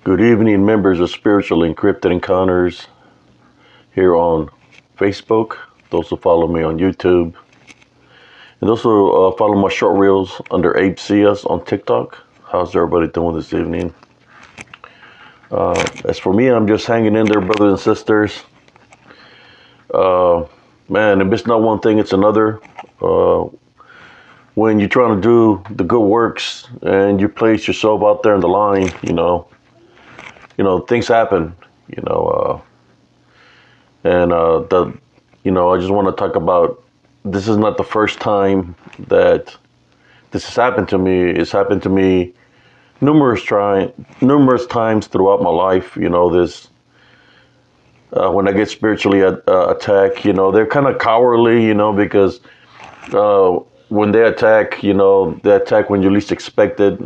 Good evening, members of Spiritual Encrypted Encounters here on Facebook. Those who follow me on YouTube. And those who follow my short reels under Abe CS on TikTok. How's everybody doing this evening? As for me, I'm just hanging in there, brothers and sisters. Man, if it's not one thing, it's another. When you're trying to do the good works and you place yourself out there in the line, things happen, I just want to talk about, this is not the first time that this has happened to me. It's happened to me numerous times throughout my life. When I get spiritually attacked, they're kind of cowardly, because when they attack, they attack when you least expect it.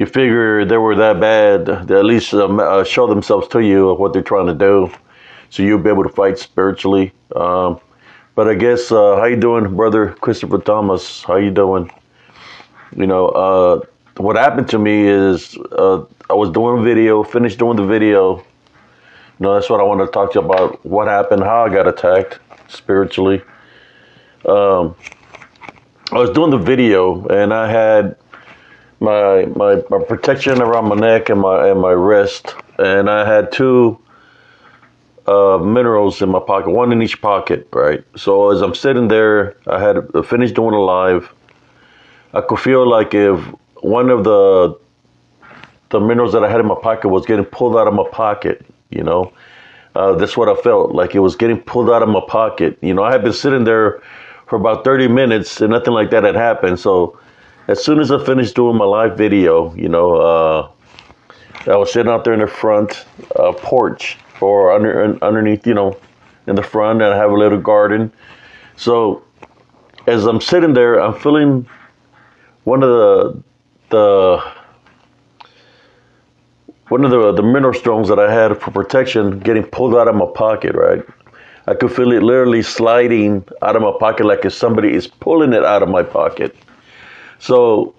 You figure they were that bad, they at least show themselves to you of what they're trying to do, so you'll be able to fight spiritually. But I guess, how you doing, brother Christopher Thomas? How you doing? What happened to me is I was doing a video, finished doing the video. That's what I want to talk to you about. What happened, how I got attacked spiritually. I was doing the video and I had my protection around my neck and my wrist, and I had two minerals in my pocket, one in each pocket, right? So as I'm sitting there, I had finished doing a live. I could feel like if one of the minerals that I had in my pocket was getting pulled out of my pocket, that's what I felt like. It was getting pulled out of my pocket. I had been sitting there for about 30 minutes and nothing like that had happened. So as soon as I finished doing my live video, I was sitting out there in the front porch or underneath, in the front, and I have a little garden. So as I'm sitting there, I'm feeling one of the mineral stones that I had for protection getting pulled out of my pocket, right? I could feel it literally sliding out of my pocket like if somebody is pulling it out of my pocket. So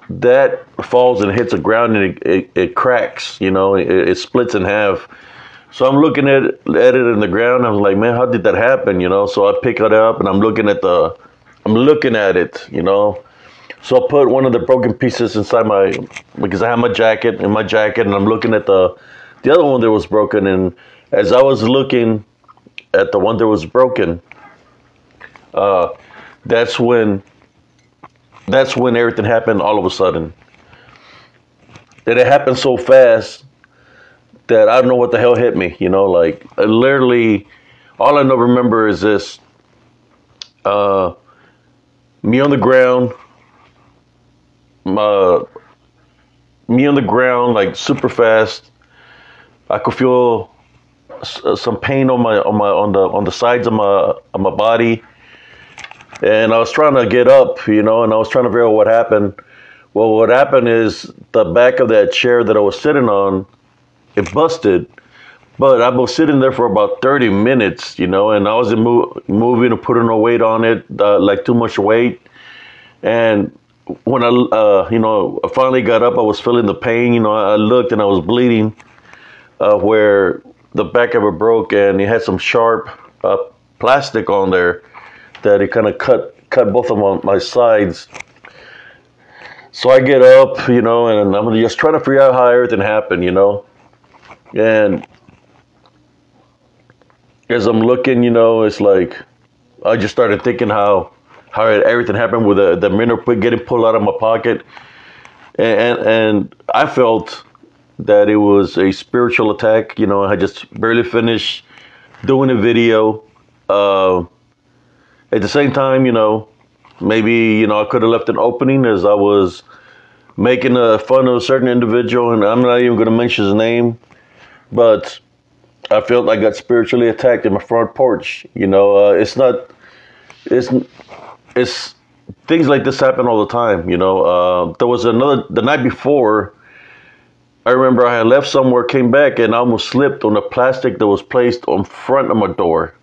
that falls and hits the ground and it cracks, it splits in half. So I'm looking at it in the ground. I was like, man, how did that happen? So I pick it up and I'm looking at it, So I put one of the broken pieces inside because I have my jacket, and I'm looking at the other one that was broken. And as I was looking at the one that was broken, that's when everything happened all of a sudden. And it happened so fast that I don't know what the hell hit me, literally all I remember is this, me on the ground, like super fast. I could feel some pain on the sides of my body, and I was trying to get up, and I was trying to figure out what happened. Well, what happened is the back of that chair that I was sitting on, it busted. But I was sitting there for about 30 minutes, and I wasn't moving or putting no weight on it, like too much weight. And when I finally got up, I was feeling the pain. I looked and I was bleeding where the back of it broke, and it had some sharp plastic on there that it kind of cut both of my sides. So I get up, and I'm just trying to figure out how everything happened, And as I'm looking, it's like I just started thinking how everything happened with the mineral getting pulled out of my pocket, and I felt that it was a spiritual attack. I just barely finished doing a video. At the same time, maybe I could have left an opening as I was making fun of a certain individual, and I'm not even going to mention his name, but I felt I got spiritually attacked in my front porch. It's things like this happen all the time. There was the night before, I remember I had left somewhere, came back, and I almost slipped on the plastic that was placed on front of my door.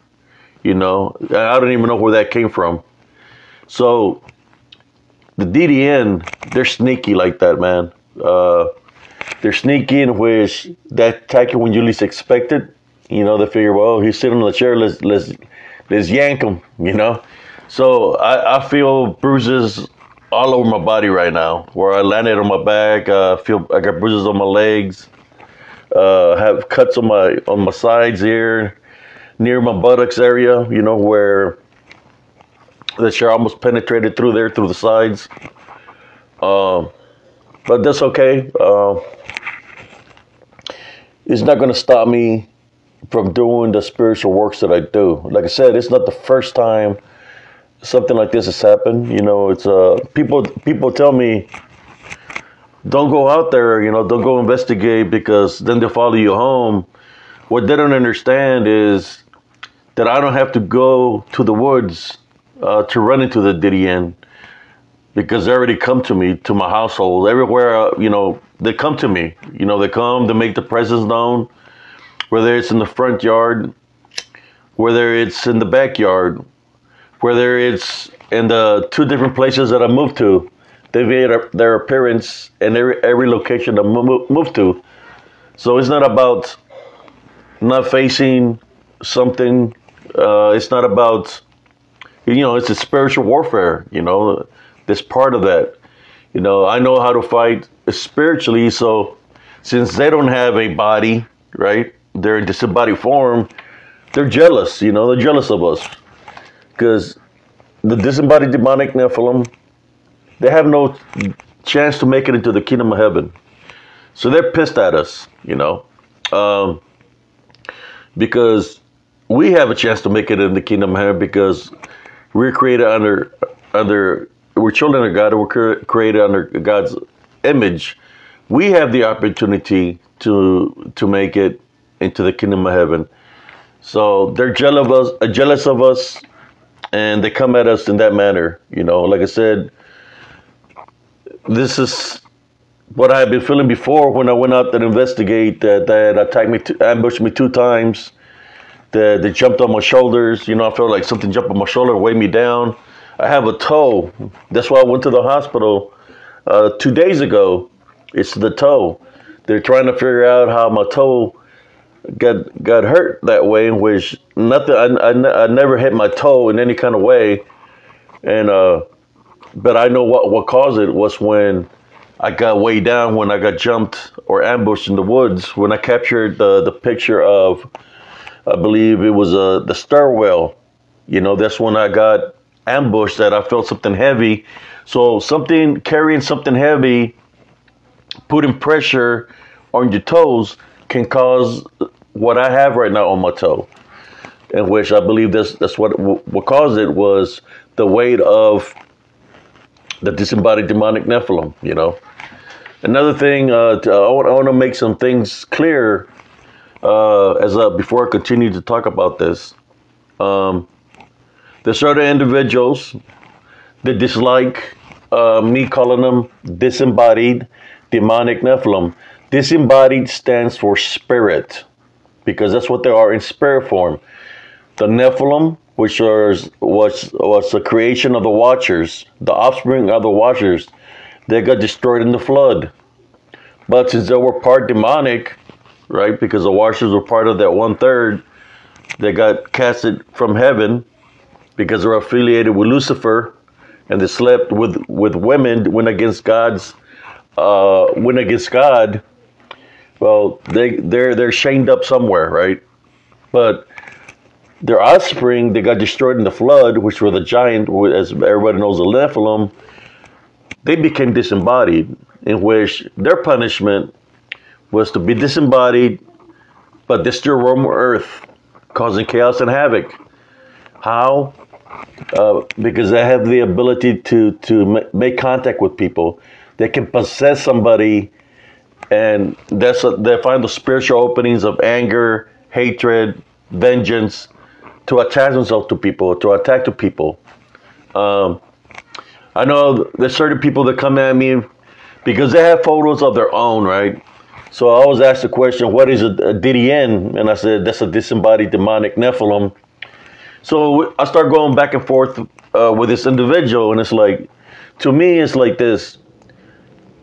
I don't even know where that came from. So the DDN, they're sneaky like that, man. they're sneaky, in which they attack you when you least expect it. You know, they figure, well, he's sitting on the chair, let's yank him, you know. So I feel bruises all over my body right now. Where I landed on my back, I got bruises on my legs, have cuts on my sides here, near my buttocks area, you know, where the chair almost penetrated through there, through the sides. But that's okay. It's not going to stop me from doing the spiritual works that I do. Like I said, it's not the first time something like this has happened. You know, it's people tell me, don't go out there, you know, don't go investigate, because then they'll follow you home. What they don't understand is that I don't have to go to the woods to run into the DDN, because they already come to me, to my household, everywhere. You know, they come to me. You know, they come to make the presence known, whether it's in the front yard, whether it's in the backyard, whether it's in the 2 different places that I moved to. They've made their appearance in every location I moved to. So it's not about not facing something. It's not about, you know, it's a spiritual warfare, you know, this part of that. You know, I know how to fight spiritually, so since they don't have a body, right, they're in disembodied form, they're jealous, you know, they're jealous of us. Because the disembodied demonic Nephilim, they have no chance to make it into the kingdom of heaven. So they're pissed at us, you know, because we have a chance to make it in the kingdom of heaven, because we're created we're children of God, and we're created under God's image. We have the opportunity to make it into the kingdom of heaven. So they're jealous of us, and they come at us in that manner. You know, like I said, this is what I had been feeling before when I went out to investigate. That attacked me, ambushed me 2 times. They jumped on my shoulders. You know, I felt like something jumped on my shoulder and weighed me down. I have a toe. That's why I went to the hospital 2 days ago. It's the toe. They're trying to figure out how my toe got hurt that way, in which nothing. I never hit my toe in any kind of way, and but I know what caused it was when I got weighed down, when I got jumped or ambushed in the woods. When I captured the picture of, I believe it was the stairwell. You know, that's when I got ambushed, that I felt something heavy. So carrying something heavy, putting pressure on your toes, can cause what I have right now on my toe, in which I believe that's what caused it, was the weight of the disembodied demonic Nephilim, you know. Another thing, I want to make some things clear before I continue to talk about this. There's certain individuals that dislike me calling them disembodied demonic Nephilim. Disembodied stands for spirit, because that's what they are in spirit form. The Nephilim, which was the creation of the Watchers, the offspring of the Watchers, they got destroyed in the flood. But since they were part demonic, right, because the Watchers were part of that 1/3, they got casted from heaven because they're affiliated with Lucifer, and they slept with women, went against God. Well, they're chained up somewhere, right? But their offspring, they got destroyed in the flood, which were the giant, as everybody knows, the Nephilim. They became disembodied, in which their punishment was to be disembodied, but they still roam earth, causing chaos and havoc. How? Because they have the ability to make contact with people. They can possess somebody, and they find the spiritual openings of anger, hatred, vengeance, to attach themselves to people, to attack to people. I know there's certain people that come at me because they have photos of their own, right? So I always ask the question, what is a DDN? And I said, that's a disembodied demonic Nephilim. So I start going back and forth with this individual, and it's like, to me, it's like this.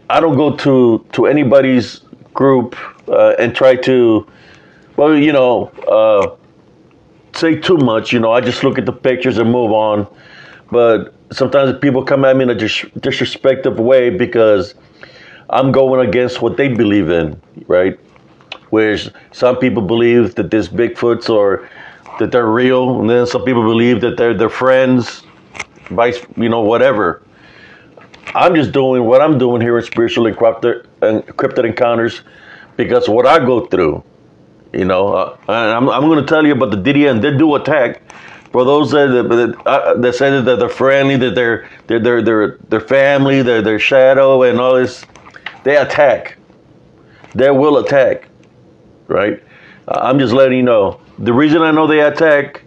I don't go to anybody's group and try to, well, say too much. I just look at the pictures and move on. But sometimes people come at me in a disrespectful way because I'm going against what they believe in, right? Whereas some people believe that there's Bigfoots or that they're real, and then some people believe that they're their friends, whatever. I'm just doing what I'm doing here in Spiritual Encrypted Encounters because of what I go through. And I'm going to tell you about the DDN. They do attack. For those that say that they're friendly, that they're family, they're their shadow, and all this, they attack. They will attack, right? I'm just letting you know. The reason I know they attack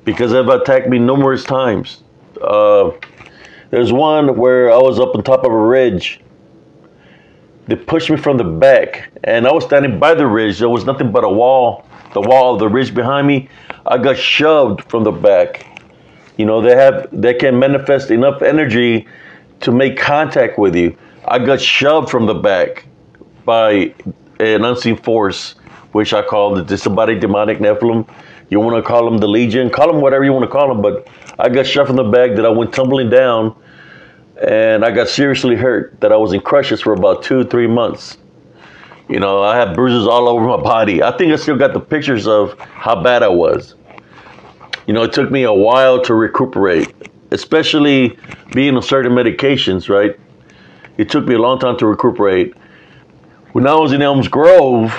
because they've attacked me numerous times. There's one where I was up on top of a ridge. They pushed me from the back, and I was standing by the ridge. There was nothing but a wall, the wall of the ridge behind me. I got shoved from the back. They can manifest enough energy to make contact with you. I got shoved from the back by an unseen force, which I call the disembodied demonic Nephilim. You want to call them the Legion, call them whatever you want to call them, but I got shoved from the back that I went tumbling down, and I got seriously hurt that I was in crutches for about 2-3 months. I had bruises all over my body. I think I still got the pictures of how bad I was. It took me a while to recuperate, especially being on certain medications, right? It took me a long time to recuperate. When I was in Elms Grove,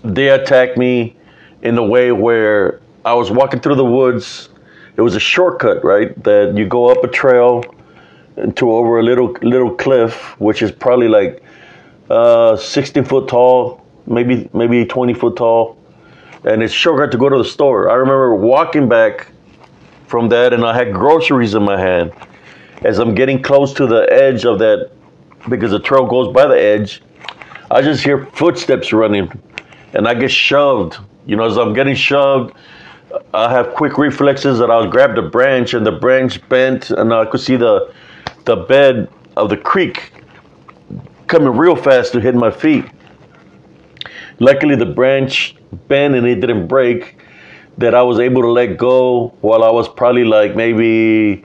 they attacked me in a way where I was walking through the woods. It was a shortcut, right? That you go up a trail into over a little cliff, which is probably like 16 foot tall, maybe 20 foot tall, and it's shortcut to go to the store. I remember walking back from that, and I had groceries in my hand. As I'm getting close to the edge of that, because the trail goes by the edge, I just hear footsteps running, and I get shoved. As I'm getting shoved, I have quick reflexes that I'll grab the branch, and the branch bent, and I could see the bed of the creek coming real fast to hit my feet. Luckily, the branch bent and it didn't break, that I was able to let go while I was probably like maybe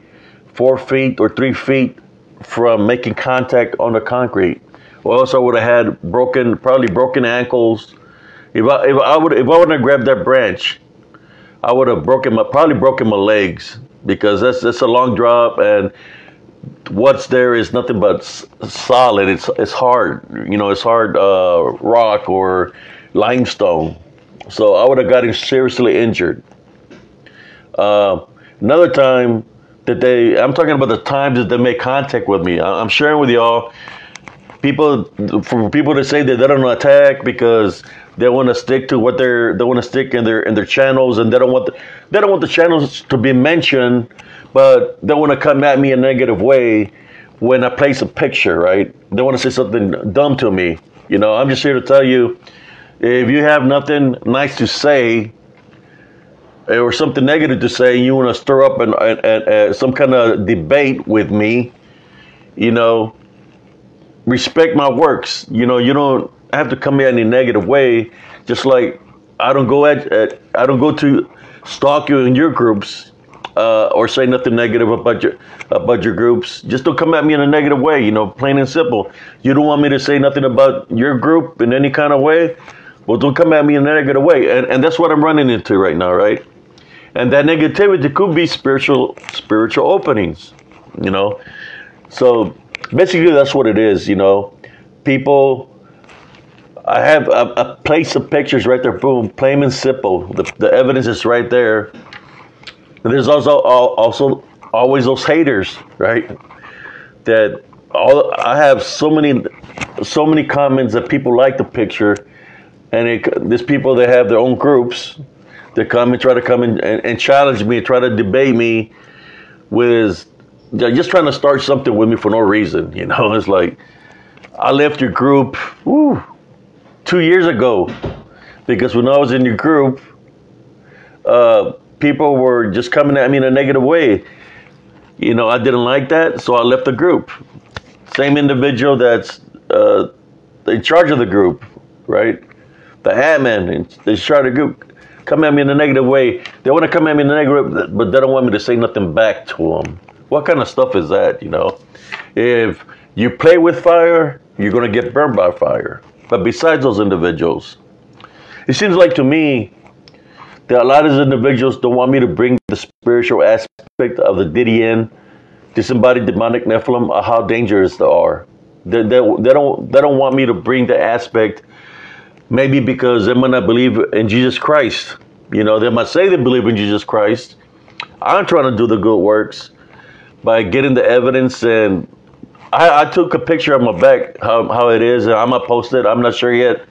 4 feet or 3 feet from making contact on the concrete. Or else I would have had probably broken ankles. If I would have grabbed that branch, I would have probably broken my legs, because that's a long drop, and what's there is nothing but solid. It's hard, it's hard rock or limestone. So I would have gotten seriously injured. Another time I'm talking about the times that they make contact with me. I'm sharing with y'all. For people to say that they don't attack because they want to stick to what they want to stick in their channels, and they don't want the channels to be mentioned, but they want to come at me in a negative way when I place a picture, right? They want to say something dumb to me. I'm just here to tell you, if you have nothing nice to say or something negative to say, you want to stir up some kind of debate with me, respect my works. You don't have to come in a negative way. Just like I don't go to stalk you in your groups or say nothing negative about your groups. Just don't come at me in a negative way. Plain and simple. You don't want me to say nothing about your group in any kind of way? Well, don't come at me in a negative way. And that's what I'm running into right now, right? And that negativity could be spiritual openings, So basically, that's what it is, People, I have a place of pictures right there, boom, plain and simple. The evidence is right there. And there's also always those haters, right? I have so many comments that people like the picture, and there's people that have their own groups that try to come and challenge me, and try to debate me with just trying to start something with me for no reason. It's like, I left your group 2 years ago because when I was in your group, people were just coming at me in a negative way. I didn't like that, so I left the group. Same individual that in charge of the group, right? The admin in charge of the group come at me in a negative way. They want to come at me in a negative, but they don't want me to say nothing back to them. What kind of stuff is that, you know? If you play with fire, you're going to get burned by fire. But besides those individuals, it seems like to me that a lot of these individuals don't want me to bring the spiritual aspect of the DDN, disembodied demonic Nephilim, how dangerous they are. They don't want me to bring the aspect, maybe because they might not believe in Jesus Christ. You know, they might say they believe in Jesus Christ. I'm trying to do the good works by getting the evidence, and I took a picture of my back, how it is, and I'm going to post it. I'm not sure yet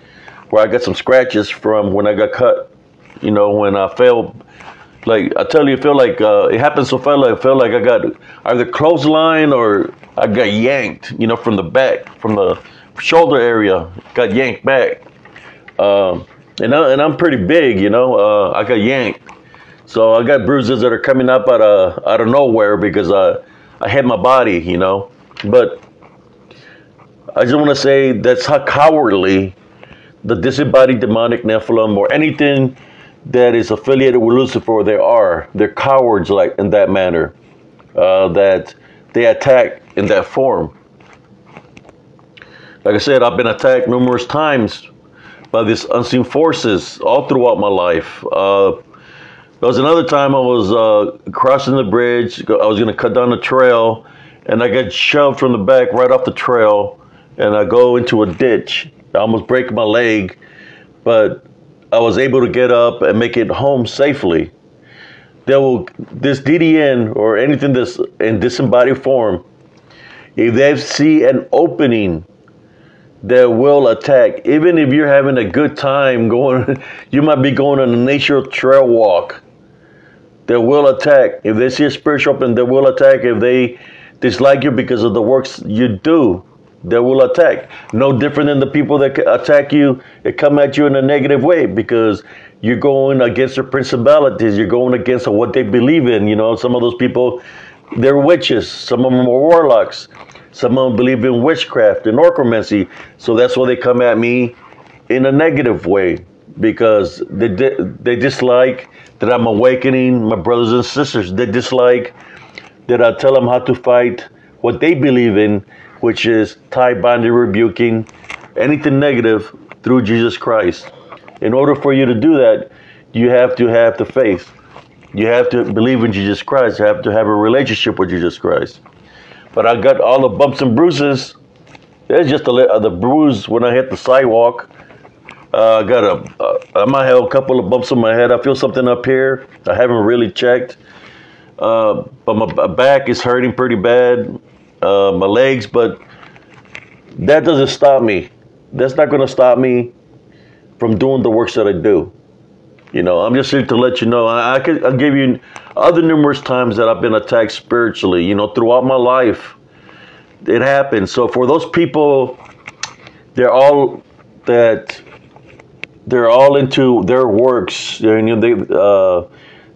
where I got some scratches from when I got cut. You know, when I fell, like, I tell you, it felt like, it happened so fast, I felt like I got either clothesline or I got yanked, you know, from the back, from the shoulder area, got yanked back. And I'm pretty big, you know, I got yanked. So I got bruises that are coming up out of nowhere because I hit my body, you know. But I just want to say that's how cowardly the disembodied demonic Nephilim or anything that is affiliated with Lucifer they are. They're cowards like in that manner, that they attack in that form. Like I said, I've been attacked numerous times by these unseen forces all throughout my life. There was another time I was crossing the bridge. I was going to cut down the trail, and I got shoved from the back right off the trail, and I go into a ditch. I almost break my leg, but I was able to get up and make it home safely. This DDN or anything that's in disembodied form, if they see an opening, they will attack. Even if you're having a good time going, you might be going on a nature trail walk. They will attack. If they see a spiritual open, they will attack. If they dislike you because of the works you do, they will attack. No different than the people that attack you, that come at you in a negative way because you're going against their principalities. You're going against what they believe in. You know, some of those people, they're witches. Some of them are warlocks. Some of them believe in witchcraft and necromancy. So that's why they come at me in a negative way because they dislike that I'm awakening my brothers and sisters. They dislike that I tell them how to fight what they believe in, which is tie, binding, rebuking, anything negative through Jesus Christ. In order for you to do that, you have to have the faith. You have to believe in Jesus Christ. You have to have a relationship with Jesus Christ. But I got all the bumps and bruises. There's just the bruise when I hit the sidewalk. I might have a couple of bumps on my head. I feel something up here. I haven't really checked. But my back is hurting pretty bad. My legs, but that doesn't stop me. That's not going to stop me from doing the works that I do. You know, I'm just here to let you know. I'll give you other numerous times that I've been attacked spiritually, you know, throughout my life. It happens. So for those people, they're all into their works. You know,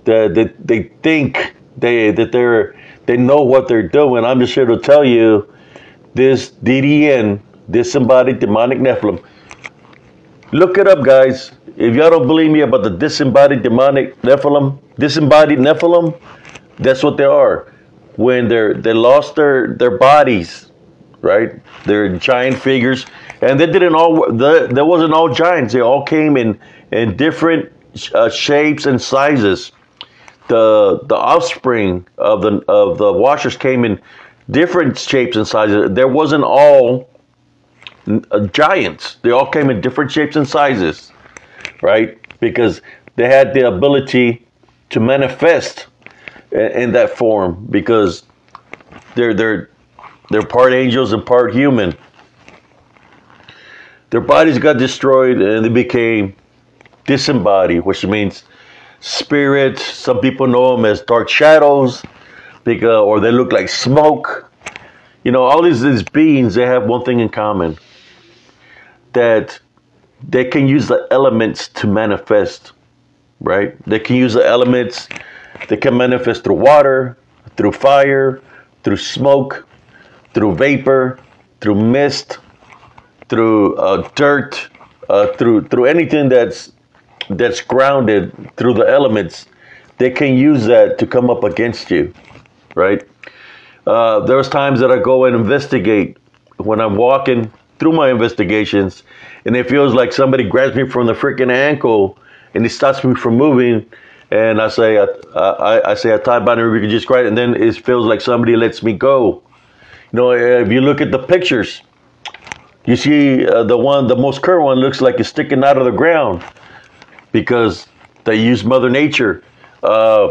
they think they know what they're doing. I'm just here to tell you, this DDN, disembodied demonic Nephilim. Look it up, guys. If y'all don't believe me about the disembodied demonic Nephilim, disembodied Nephilim, that's what they are. When they lost their bodies, right? They're giant figures, and they didn't all. There wasn't all giants. They all came in different shapes and sizes. The offspring of the washers came in different shapes and sizes. There wasn't all giants. They all came in different shapes and sizes, right? Because they had the ability to manifest in that form because they're part angels and part human. Their bodies got destroyed and they became disembodied, which means spirit. Some people know them as dark shadows, because, or they look like smoke. You know, all these beings, they have one thing in common, that they can use the elements to manifest, right? They can use the elements. They can manifest through water, through fire, through smoke, through vapor, through mist, through dirt, through anything that's grounded through the elements. They can use that to come up against you, right? There's times that I go and investigate when I'm walking through my investigations, and it feels like somebody grabs me from the freaking ankle and it stops me from moving. And I say, I say, I tie bind and rebuke Jesus Christ, and then it feels like somebody lets me go. You know, if you look at the pictures, you see the most current one looks like it's sticking out of the ground because they use Mother Nature. Hell,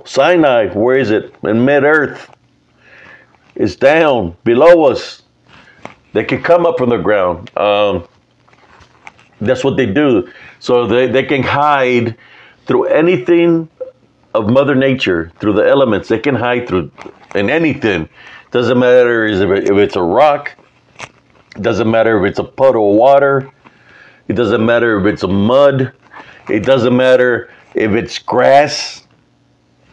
Sinai, where is it? In mid-earth. It's down below us. They can come up from the ground. That's what they do. So they can hide through anything of Mother Nature, through the elements. They can hide through in anything. Doesn't matter if it's a rock. Doesn't matter if it's a puddle of water. It doesn't matter if it's a mud. It doesn't matter if it's grass,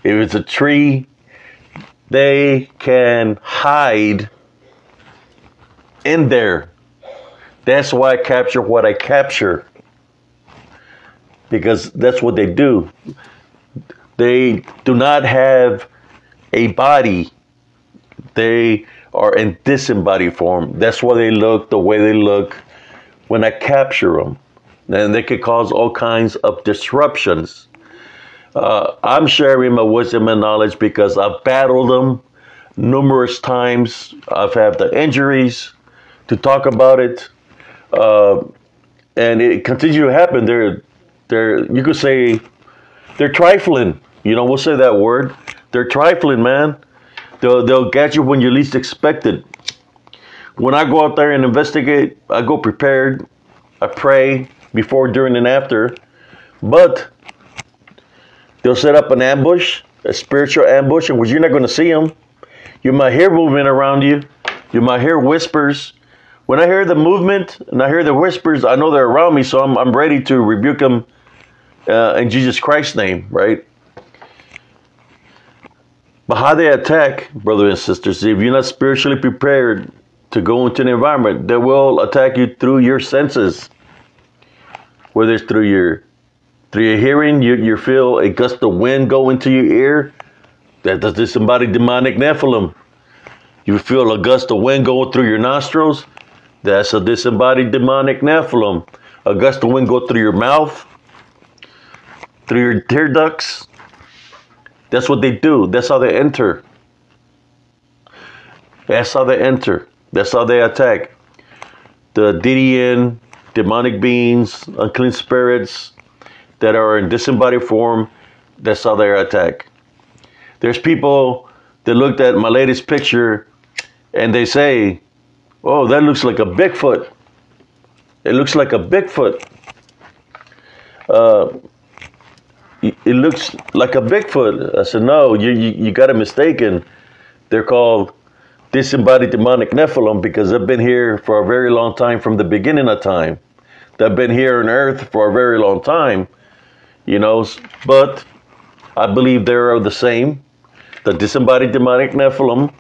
if it's a tree. They can hide in there. That's why I capture what I capture. Because that's what they do. They do not have a body. They are in disembodied form. That's why they look the way they look when I capture them. And they could cause all kinds of disruptions. I'm sharing my wisdom and knowledge because I've battled them numerous times. I've had the injuries to talk about it. And it continues to happen. You could say they're trifling. You know, we'll say that word. They're trifling, man. They'll get you when you least expect it. When I go out there and investigate, I go prepared. I pray before, during, and after. But they'll set up an ambush, a spiritual ambush, in which you're not going to see them. You might hear movement around you. You might hear whispers. When I hear the movement and I hear the whispers, I know they're around me, so I'm ready to rebuke them in Jesus Christ's name, right? But how they attack, brothers and sisters, if you're not spiritually prepared to go into an environment, they will attack you through your senses. Whether it's through your hearing, you feel a gust of wind go into your ear. That's disembodied demonic Nephilim. You feel a gust of wind go through your nostrils. That's a disembodied demonic Nephilim. A gust of wind go through your mouth, through your tear ducts. That's what they do. That's how they enter. That's how they enter. That's how they attack. The DDN, demonic beings, unclean spirits that are in disembodied form, that's how they attack. There's people that looked at my latest picture and they say, oh, that looks like a Bigfoot. It looks like a Bigfoot. It looks like a Bigfoot. I said, no, you got it mistaken. They're called disembodied demonic Nephilim because they've been here for a very long time from the beginning of time. They've been here on earth for a very long time, you know, but I believe they're the same. The disembodied demonic Nephilim,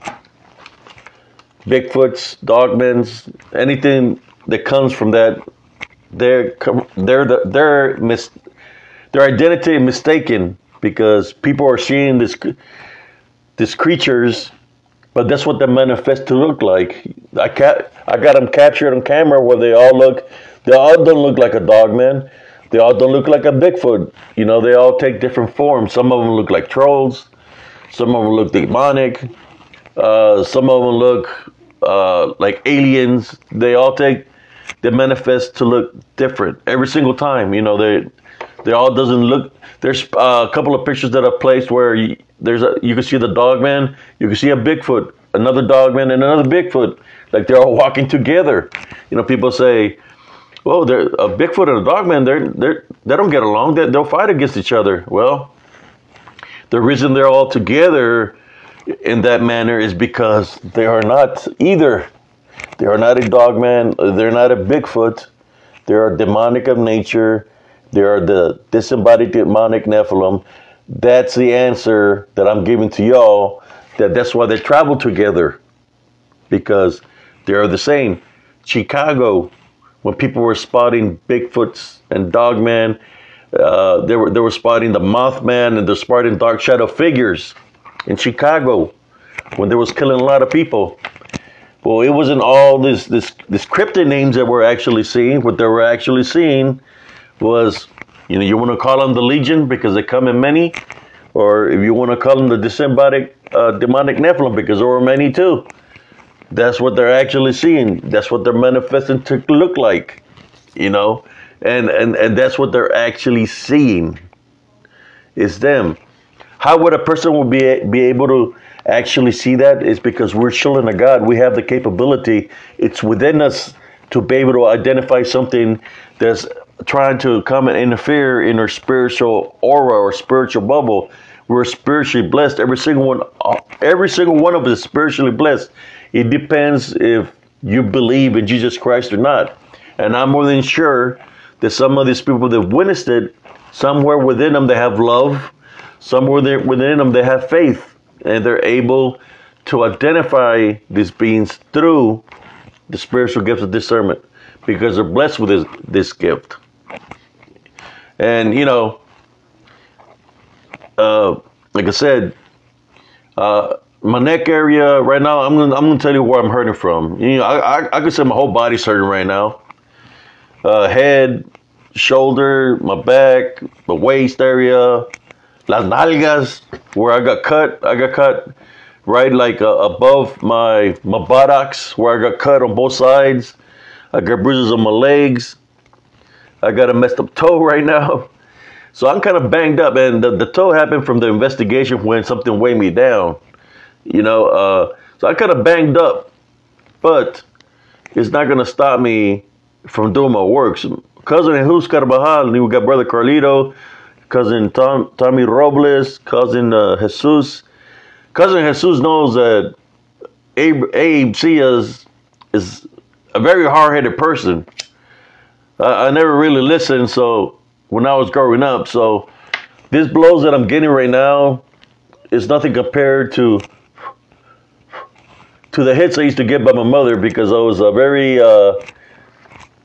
Bigfoots, Dogmans, anything that comes from that, their identity is mistaken because people are seeing these creatures, but that's what they manifest to look like. I got them captured on camera where they all don't look like a Dogman. They all don't look like a Bigfoot. You know, they all take different forms. Some of them look like trolls. Some of them look demonic. Some of them look like aliens. They manifest to look different every single time. You know, they all doesn't look. There's a couple of pictures that I've placed where you can see the Dogman, you can see a Bigfoot, another Dogman, and another Bigfoot. Like they're all walking together. You know, people say, "Well, they're a Bigfoot and a Dogman. They don't get along. They'll fight against each other." Well, the reason they're all together in that manner is because they are not either. They are not a Dogman. They're not a Bigfoot. They are demonic of nature. They are the disembodied demonic Nephilim. That's the answer that I'm giving to y'all. That's why they travel together. because they're the same. Chicago, when people were spotting Bigfoots and Dogman, they were spotting the Mothman, and they're spotting dark shadow figures in Chicago when they was killing a lot of people. Well, it wasn't all this cryptid names that we're actually seeing. What they were actually seeing was, you want to call them the Legion because they come in many, or if you want to call them the demonic Nephilim because there were many too. That's what they're actually seeing. That's what they're manifesting to look like, and that's what they're actually seeing. Is them. How would a person will be able to actually see that? Is because we're children of God. We have the capability. It's within us to be able to identify something that's trying to come and interfere in our spiritual aura or spiritual bubble. We're spiritually blessed. Every single one of us is spiritually blessed. It depends if you believe in Jesus Christ or not. And I'm more than sure that some of these people that witnessed it, somewhere within them they have love, somewhere within them they have faith, and they're able to identify these beings through the spiritual gift of discernment because they're blessed with this gift. And like I said, my neck area right now, I'm gonna tell you where I'm hurting from. I could say my whole body's hurting right now. Head, shoulder, my back, my waist area, las nalgas, where I got cut right like above my buttocks, where I got cut on both sides. I got bruises on my legs. I got a messed up toe right now. So I'm kind of banged up, and the toe happened from the investigation when something weighed me down. So I kind of banged up, but it's not going to stop me from doing my works. Cousin Jesus Carvajal, we got Brother Carlito, Cousin Tommy Robles, Cousin Jesus. Cousin Jesus knows that Abe Cias is a very hard-headed person. I never really listened, so when I was growing up, so this blows that I'm getting right now is nothing compared to the hits I used to get by my mother, because I was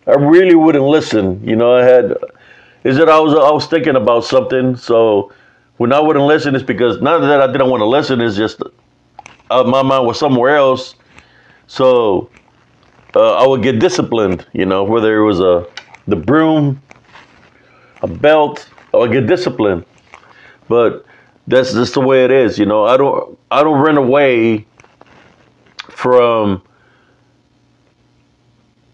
I really wouldn't listen. I was thinking about something, so when I wouldn't listen, it's because not that I didn't want to listen, it's just my mind was somewhere else. So I would get disciplined, whether it was the broom, a belt, I would get disciplined. But that's just the way it is, I don't run away from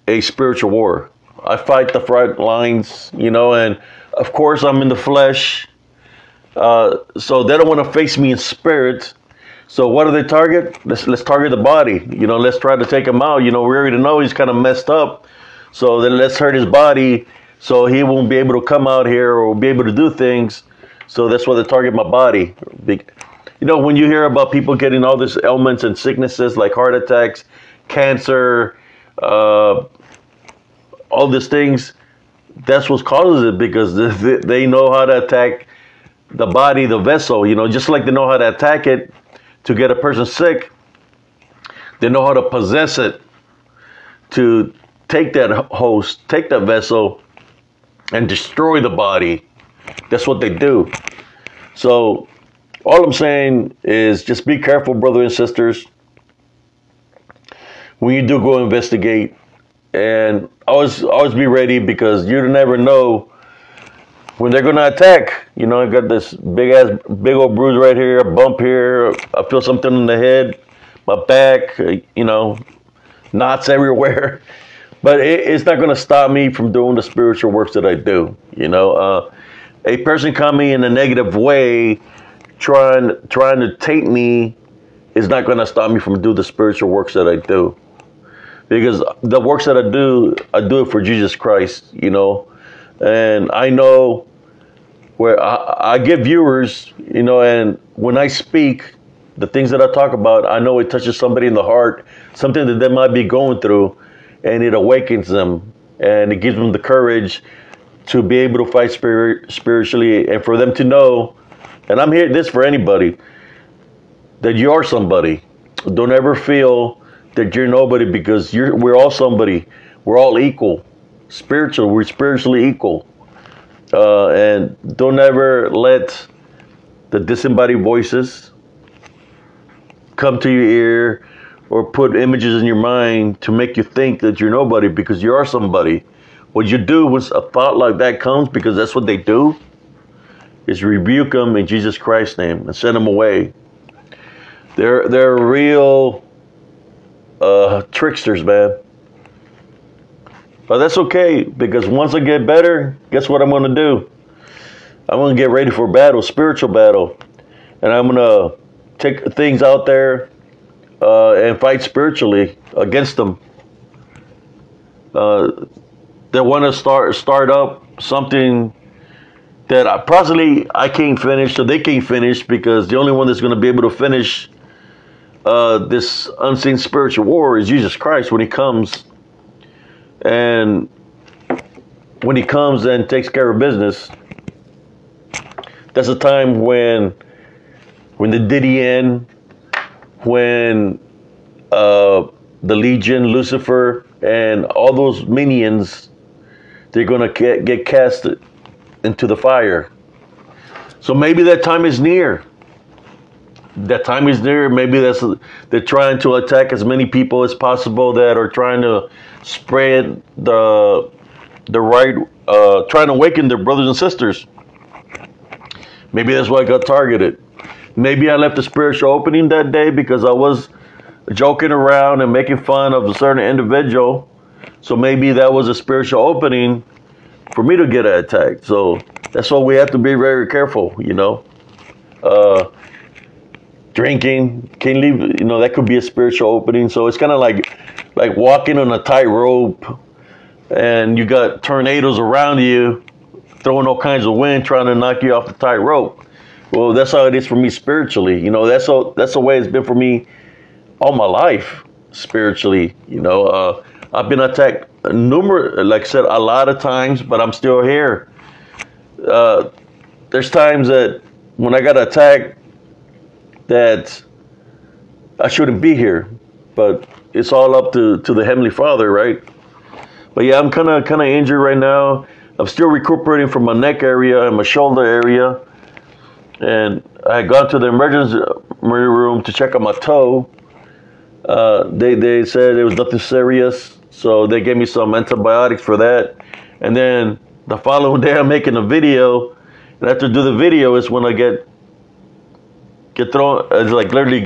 a spiritual war. I fight the front lines, and of course I'm in the flesh. So they don't want to face me in spirit. So what do they target? Let's target the body. Let's try to take him out. We already know he's kind of messed up. So then let's hurt his body so he won't be able to come out here or be able to do things. So that's why they target my body. When you hear about people getting all these ailments and sicknesses like heart attacks, cancer, all these things, that's what causes it, because they know how to attack the body, the vessel, just like they know how to attack it to get a person sick. They know how to possess it, to take that host, take that vessel, and destroy the body. That's what they do. So all I'm saying is just be careful, brothers and sisters, when you do go investigate, and always be ready, because you never know when they're gonna attack. I got this big old bruise right here, a bump here. I feel something in the head, my back, knots everywhere. But it's not gonna stop me from doing the spiritual works that I do. A person coming in a negative way, trying to take me, is not gonna stop me from doing the spiritual works that I do. Because the works that I do it for Jesus Christ, and I know where I get viewers, and when I speak, the things that I talk about, I know it touches somebody in the heart, something that they might be going through, and it awakens them, and it gives them the courage to be able to fight spiritually, and for them to know, and I'm here this for anybody, that you are somebody. Don't ever feel that you're nobody because we're all somebody. We're all equal. We're spiritually equal. And don't ever let the disembodied voices come to your ear or put images in your mind to make you think that you're nobody because you are somebody. What you do when a thought like that comes, because that's what they do, is rebuke them in Jesus Christ's name and send them away. They're real tricksters, man. But that's okay, because once I get better, guess what I'm going to do? I'm going to get ready for battle, spiritual battle. And I'm going to take things out there and fight spiritually against them. They want to start up something that I can't finish, so they can't finish, because the only one that's going to be able to finish this unseen spiritual war is Jesus Christ when he comes. And when he comes and takes care of business, that's a time when the DDN, when the Legion, Lucifer, and all those minions, they're going to get cast into the fire. So maybe that time is near. That time is near. Maybe they're trying to attack as many people as possible that are trying to spread the right, trying to awaken their brothers and sisters. Maybe that's why I got targeted. Maybe I left a spiritual opening that day because I was joking around and making fun of a certain individual. So maybe that was a spiritual opening for me to get attacked. So that's why we have to be very careful, you know. Drinking, can't leave, you know, that could be a spiritual opening. So it's kind of like walking on a tightrope, and you got tornadoes around you, throwing all kinds of wind, trying to knock you off the tightrope. Well, that's how it is for me spiritually. You know, that's the way it's been for me all my life spiritually. You know, I've been attacked like I said, a lot of times, but I'm still here. There's times that when I got attacked that I shouldn't be here, but it's all up to the Heavenly Father, right? But yeah, I'm kind of injured right now. I'm still recuperating from my neck area and my shoulder area, and I had gone to the emergency room to check on my toe. They said it was nothing serious, so they gave me some antibiotics for that. And then the following day, I'm making a video, and after I do the video is when I get thrown. It's like literally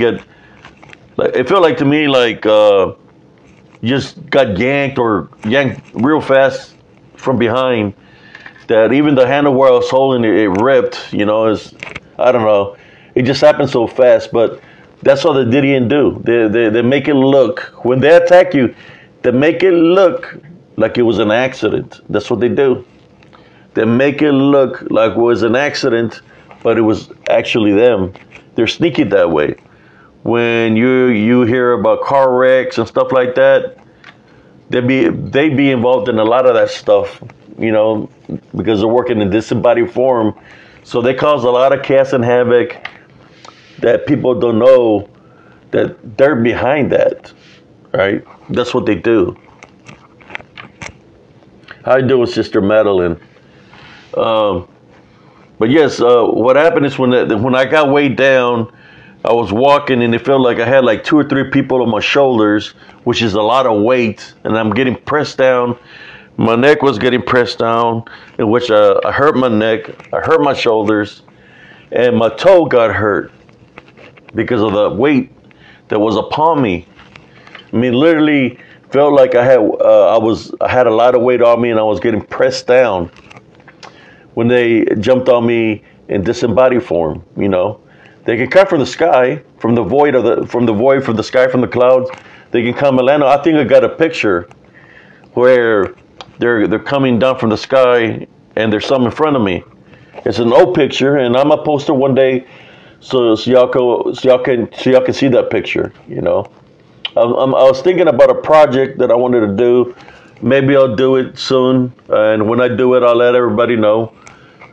it felt like to me like you just got yanked real fast from behind. That even the handle where I was holding it ripped. You know, I don't know. It just happened so fast. But that's what the DDN do. They make it look, when they attack you, they make it look like it was an accident. That's what they do. They make it look like it was an accident, but it was actually them. They're sneaky that way. When you hear about car wrecks and stuff like that, they be involved in a lot of that stuff, you know, because they're working in disembodied form. So they cause a lot of chaos and havoc that people don't know that they're behind that, right? That's what they do. How you doing, Sister Madeline? But yes, what happened is when I got weighed down, I was walking and it felt like I had like 2 or 3 people on my shoulders, which is a lot of weight, and I'm getting pressed down. My neck was getting pressed down, in which I hurt my neck, I hurt my shoulders, and my toe got hurt because of the weight that was upon me. I mean, literally felt like I had a lot of weight on me, and I was getting pressed down when they jumped on me in disembodied form. You know, they can come from the sky, from the void, from the sky, from the clouds. They can come and land. I think I got a picture where they're coming down from the sky, and there's some in front of me. It's an old picture, and I'm gonna post it one day, so y'all can see that picture. You know, I was thinking about a project that I wanted to do. Maybe I'll do it soon, and when I do it, I'll let everybody know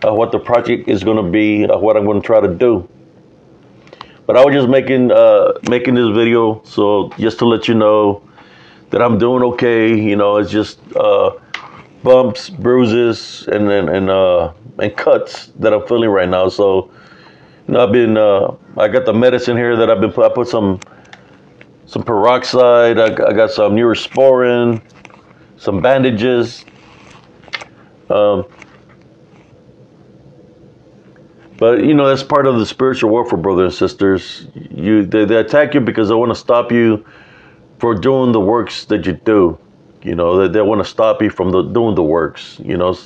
what the project is going to be, what I'm going to try to do. But I was just making this video so just to let you know that I'm doing okay. You know, it's just bumps, bruises, and cuts that I'm feeling right now. So, you know, I got the medicine here that I put some peroxide. I got some Neurosporin, some bandages. But you know, that's part of the spiritual warfare, brothers and sisters. They attack you because they want to stop you for doing the works that you do. You know, they want to stop you from doing the works. You know,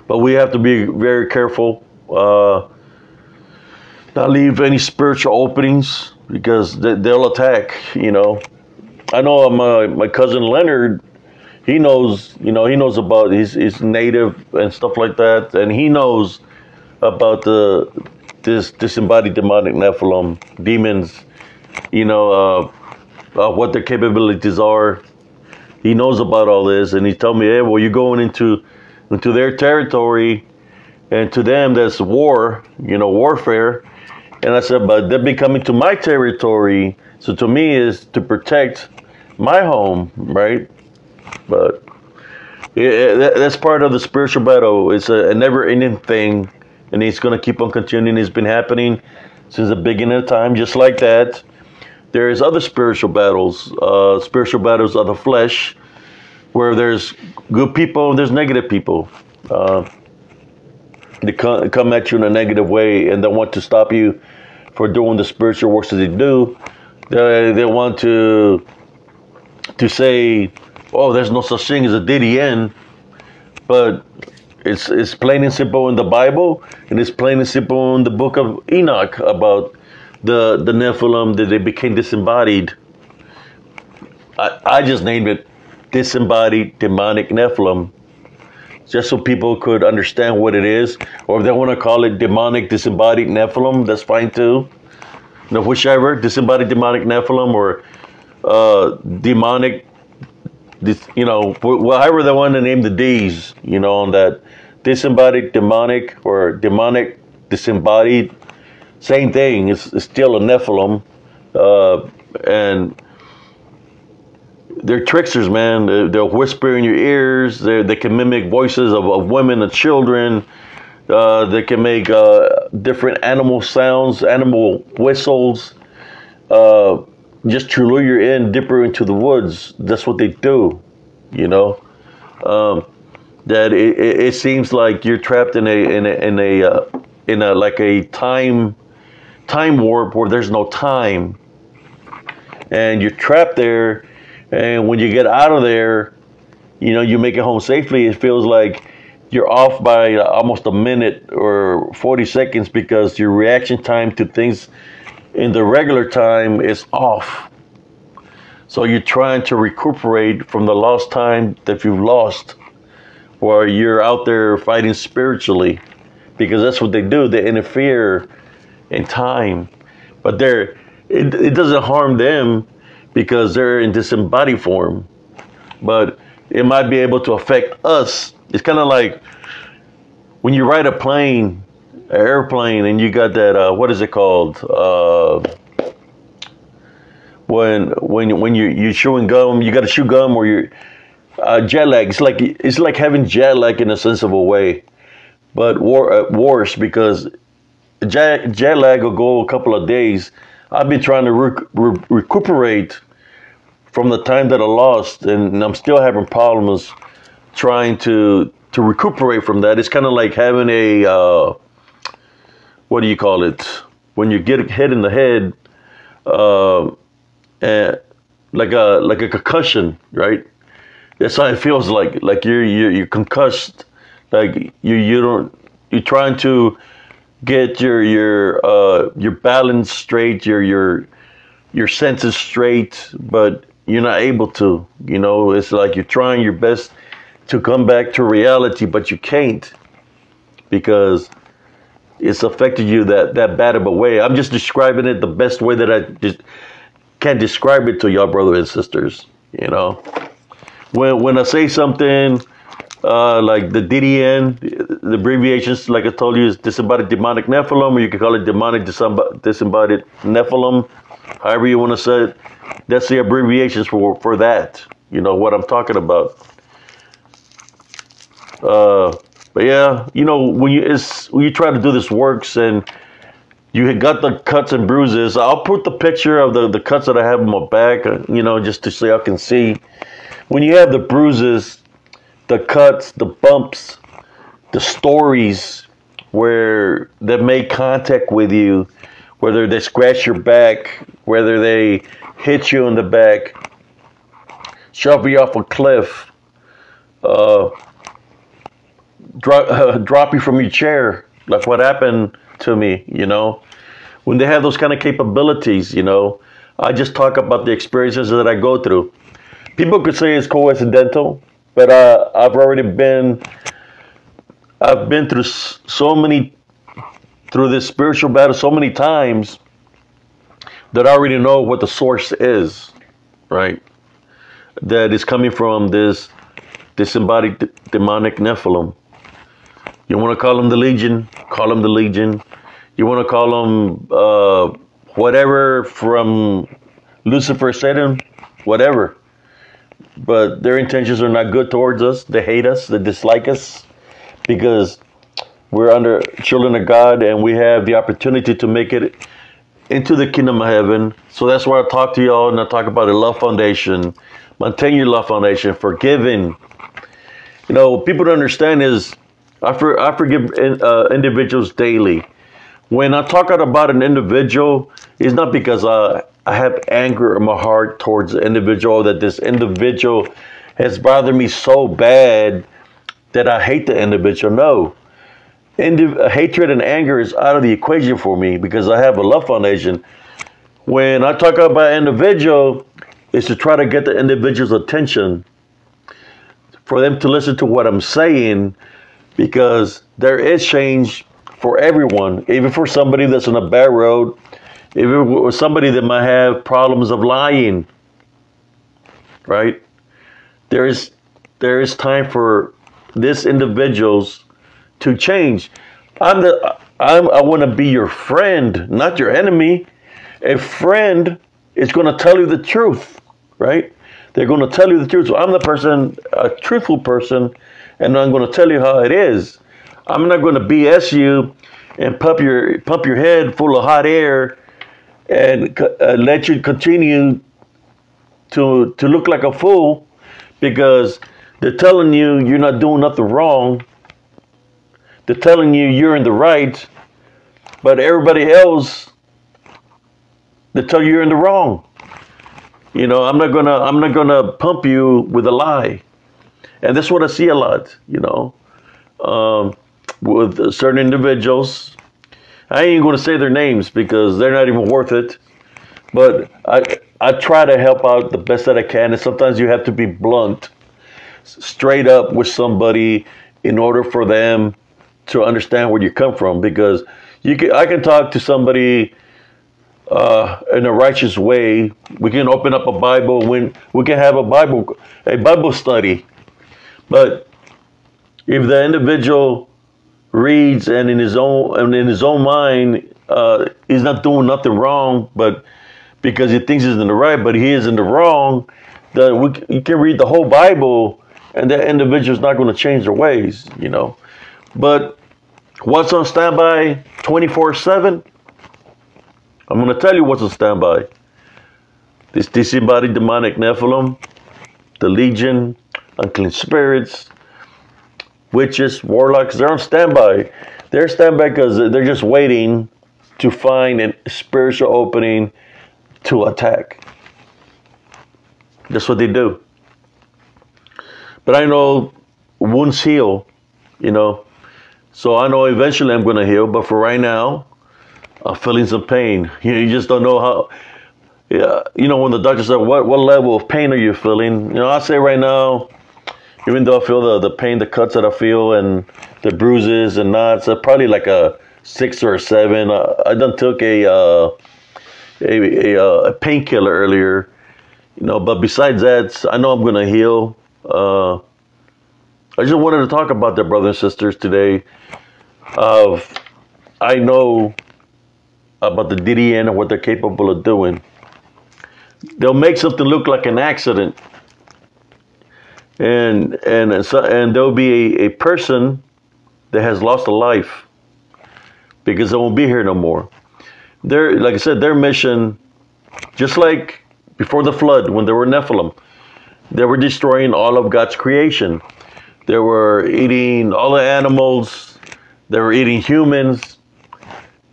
but we have to be very careful, not leave any spiritual openings because they'll attack. You know, I know my cousin Leonard. He knows, you know, he knows about his native and stuff like that, and he knows about this disembodied demonic Nephilim demons, you know, what their capabilities are. He knows about all this, and he told me, hey, well, you're going into their territory, and to them that's war, you know, warfare. And I said, but they've been coming to my territory, so to me is to protect my home, right? But that's part of the spiritual battle. It's a never-ending thing. And it's going to keep on continuing. It's been happening since the beginning of time, just like that. There's other spiritual battles of the flesh, where there's good people and there's negative people. They come at you in a negative way, and they want to stop you for doing the spiritual works that they do. They want to say, oh, there's no such thing as a DDN, but it's plain and simple in the Bible, and it's plain and simple in the book of Enoch about the Nephilim, that they became disembodied. I just named it disembodied demonic Nephilim, just so people could understand what it is. Or if they want to call it demonic disembodied Nephilim, that's fine too. You know, whichever, disembodied demonic Nephilim or demonic, you know, however they want to name the D's, you know, on that. Disembodied demonic or demonic disembodied, same thing. It's still a Nephilim, and they're tricksters, man. They'll whisper in your ears. They can mimic voices of women and children. They can make different animal sounds, animal whistles, just to lure you in deeper into the woods. That's what they do, you know. That it seems like you're trapped in a like a time warp where there's no time, and you're trapped there. And when you get out of there, you know, you make it home safely. It feels like you're off by almost a minute or 40 seconds because your reaction time to things in the regular time is off. So you're trying to recuperate from the lost time that you've lost, or you're out there fighting spiritually, because that's what they do. They interfere in time, but it doesn't harm them because they're in disembodied form, but it might be able to affect us. It's kind of like when you ride an airplane, and you got that, what is it called? When you're chewing gum, you got to chew gum, or you're jet lag. It's like having jet lag in a sense of a way, but worse, because jet lag will go a couple of days. I've been trying to recuperate from the time that I lost, and I'm still having problems trying to recuperate from that. It's kind of like having a what do you call it, when you get hit in the head, and like a concussion, right? That's how it feels like you're concussed, like you're trying to get your balance straight, your senses straight, but you're not able to. You know, it's like you're trying your best to come back to reality, but you can't, because it's affected you that bad of a way. I'm just describing it the best way that I just can describe it to y'all, brothers and sisters. You know, when I say something, like the DDN, the abbreviations, like I told you, is disembodied demonic Nephilim, or you can call it demonic disembodied Nephilim, however you want to say it. That's the abbreviations for that. You know what I'm talking about. But yeah, you know, when you try to do this works and you got the cuts and bruises, I'll put the picture of the cuts that I have on my back, you know, just to so y'all can see. When you have the bruises, the cuts, the bumps, the stories where they make contact with you, whether they scratch your back, whether they hit you in the back, shove you off a cliff, drop you from your chair, like what happened to me, you know. When they have those kind of capabilities, you know, I just talk about the experiences that I go through. People could say it's coincidental, but I've been through through this spiritual battle so many times that I already know what the source is, right? That is coming from this disembodied demonic Nephilim. You want to call them the Legion? Call them the Legion. You want to call them whatever from Lucifer, Satan, whatever. But their intentions are not good towards us. They hate us. They dislike us because we're under children of God and we have the opportunity to make it into the kingdom of heaven. So that's why I talk to y'all and I talk about the love foundation, maintain your love foundation, forgiving. You know, what people don't understand is I forgive individuals daily. When I talk about an individual, it's not because I have anger in my heart towards the individual, that this individual has bothered me so bad that I hate the individual. No. Hatred and anger is out of the equation for me because I have a love foundation. When I talk about individual, it's to try to get the individual's attention, for them to listen to what I'm saying, because there is change for everyone, even for somebody that's on a bad road, even for somebody that might have problems of lying, right? There is time for these individuals to change. I want to be your friend, not your enemy. A friend is going to tell you the truth, right? They're going to tell you the truth. So I'm the person, a truthful person, and I'm going to tell you how it is. I'm not going to BS you and pump your head full of hot air and let you continue to look like a fool because they're telling you you're not doing nothing wrong. They're telling you you're in the right, but everybody else, they tell you you're in the wrong. You know, I'm not gonna pump you with a lie, and that's what I see a lot. You know, with certain individuals. I ain't gonna say their names because they're not even worth it. But I try to help out the best that I can, and sometimes you have to be blunt, straight up with somebody in order for them to understand where you come from. Because I can talk to somebody in a righteous way. We can open up a Bible, we can have a Bible study. But if the individual reads and in his own mind he's not doing nothing wrong, but because he thinks he's in the right, but he is in the wrong, then you can read the whole Bible and that individual's not going to change their ways, you know. But what's on standby 24/7? I'm going to tell you what's on standby. This disembodied demonic Nephilim, the Legion, unclean spirits, witches, warlocks, they're on standby. They're standby because they're just waiting to find a spiritual opening to attack. That's what they do. But I know wounds heal, you know. So I know eventually I'm going to heal, but for right now, I'm feeling some pain. You just don't know how. Yeah, you know, when the doctor said, what level of pain are you feeling? You know, I say right now, even though I feel the pain, the cuts that I feel, and the bruises and knots, probably like a 6 or a 7. I done took a painkiller earlier, you know. But besides that, I know I'm gonna heal. I just wanted to talk about that, brothers and sisters, today. I know about the DDN and what they're capable of doing. They'll make something look like an accident, and there'll be a person that has lost a life because they won't be here no more. Like I said, their mission, just like before the flood, when there were Nephilim, they were destroying all of God's creation. They were eating all the animals. They were eating humans.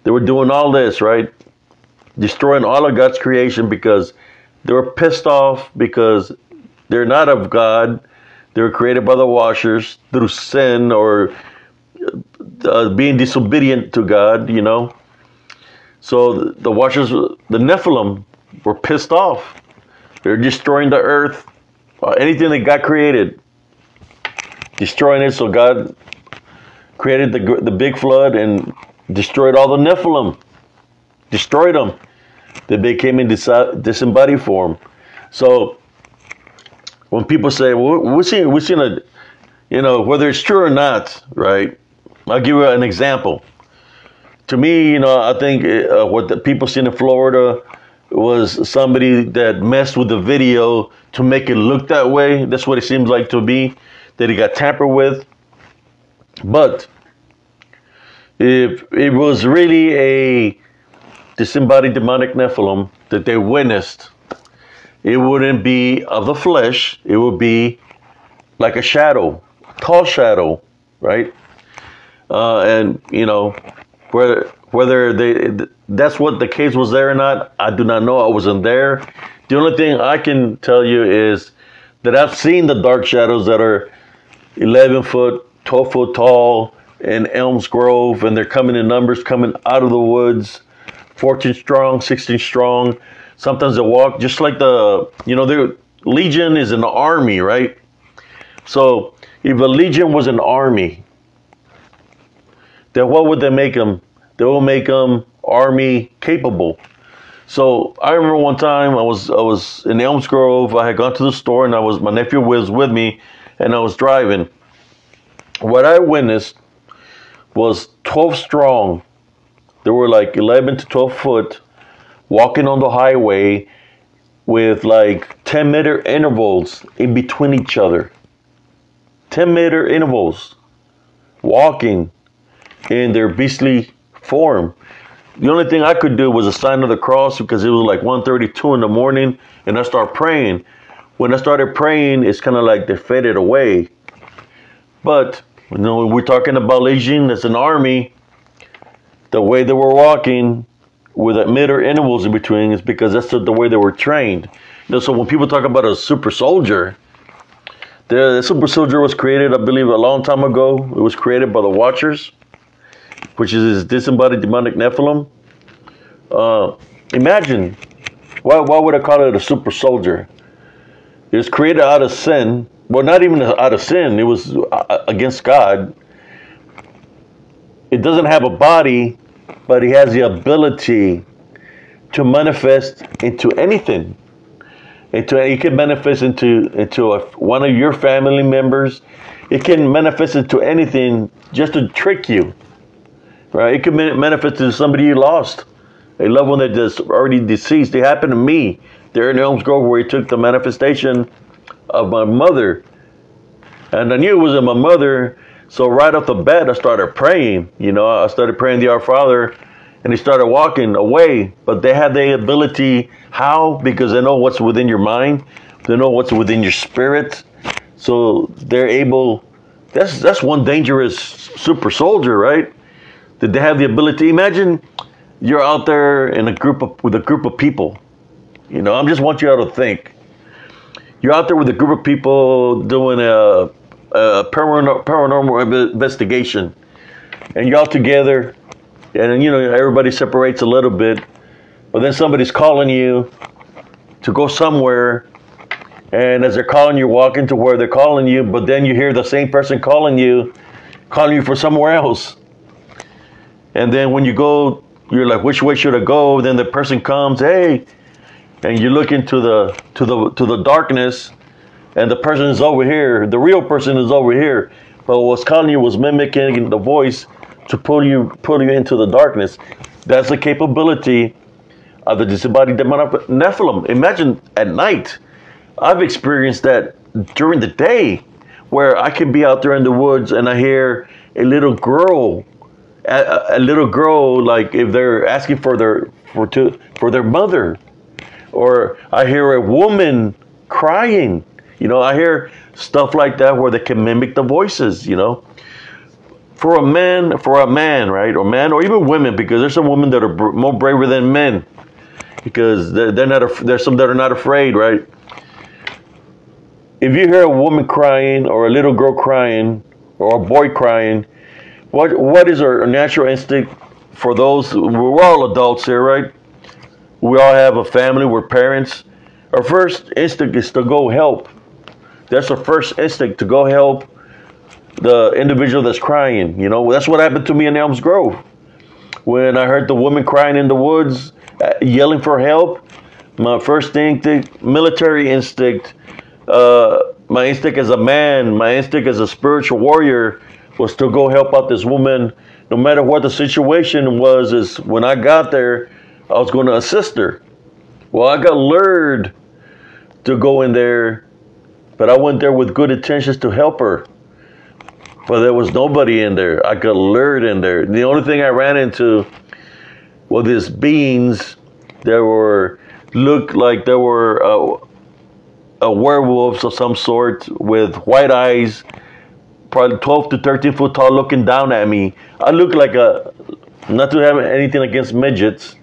They were doing all this, right? Destroying all of God's creation because they were pissed off because they're not of God. They were created by the Watchers through sin or being disobedient to God, you know. So the Watchers, the Nephilim, were pissed off. They're destroying the earth, anything that God created, destroying it. So God created the big flood and destroyed all the Nephilim, destroyed them. They became in disembodied form. So when people say, well, we're seeing a, you know, whether it's true or not, right? I'll give you an example. To me, you know, I think what the people seen in Florida was somebody that messed with the video to make it look that way. That's what it seems like to me, that it got tampered with. But if it was really a disembodied demonic Nephilim that they witnessed, it wouldn't be of the flesh. It would be like a shadow, tall shadow, right? And, you know, whether that's what the case was there or not, I do not know. I wasn't there. The only thing I can tell you is that I've seen the dark shadows that are 11 foot, 12 foot tall in Elms Grove, and they're coming in numbers, coming out of the woods, 14 strong, 16 strong. Sometimes they walk just like the, you know, the Legion is an army, right? So if a Legion was an army, then what would they make them? They will make them army capable. So I remember one time I was in Elms Grove. I had gone to the store, and my nephew was with me, and I was driving. What I witnessed was 12 strong. There were like 11 to 12 foot walking on the highway with like 10-meter intervals in between each other. 10-meter intervals walking in their beastly form. The only thing I could do was a sign of the cross because it was like 1:32 in the morning, and I started praying. When I started praying, it's kind of like they faded away. But, you know, when we're talking about Legion, that's an army, the way they were walking with a meter intervals in between is because that's the way they were trained. You know, so when people talk about a super soldier, the super soldier was created, I believe, a long time ago. It was created by the Watchers, which is this disembodied demonic Nephilim. Imagine, why would I call it a super soldier? It was created out of sin. Well, not even out of sin. It was against God. It doesn't have a body, but it has the ability to manifest into anything. It can manifest into one of your family members. It can manifest into anything just to trick you. Right? It can manifest to somebody you lost, a loved one that is already deceased. It happened to me there in Elms Grove, where he took the manifestation of my mother. And I knew it wasn't my mother, so right off the bat, I started praying. You know, I started praying the Our Father, and he started walking away. But they had the ability, how? Because they know what's within your mind. They know what's within your spirit. So they're able, that's one dangerous super soldier, right? That they have the ability. Imagine you're out there in with a group of people. You know, I just want you all to think. You're out there with a group of people doing a paranormal investigation, and you're all together, and you know everybody separates a little bit, but then somebody's calling you to go somewhere, and as they're calling you, walk into where they're calling you, but then you hear the same person calling you for somewhere else. And then when you go, you're like, which way should I go? Then the person comes, hey, and you look into the darkness, and the person is over here. The real person is over here, but what's calling you was mimicking the voice to pull you into the darkness. That's the capability of the disembodied demonic Nephilim. Imagine at night. I've experienced that during the day, where I can be out there in the woods and I hear a little girl, like if they're asking for their mother, or I hear a woman crying. You know, I hear stuff like that where they can mimic the voices. You know, for a man, right, or man, or even women, because there's some women that are more braver than men, because they're not. There's some that are not afraid, right? If you hear a woman crying, or a little girl crying, or a boy crying, what is our natural instinct for those? We're all adults here, right? We all have a family. We're parents. Our first instinct is to go help. That's our first instinct, to go help the individual that's crying. You know, that's what happened to me in Elms Grove. When I heard the woman crying in the woods, yelling for help, my first instinct, military instinct, my instinct as a man, my instinct as a spiritual warrior, was to go help out this woman, no matter what the situation was. Is when I got there, I was going to assist her. Well, I got lured to go in there, but I went there with good intentions to help her. But there was nobody in there. I got lured in there. The only thing I ran into were these beings that looked like they were a werewolves of some sort, with white eyes, probably 12 to 13 foot tall, looking down at me. I looked like not to have anything against midgets,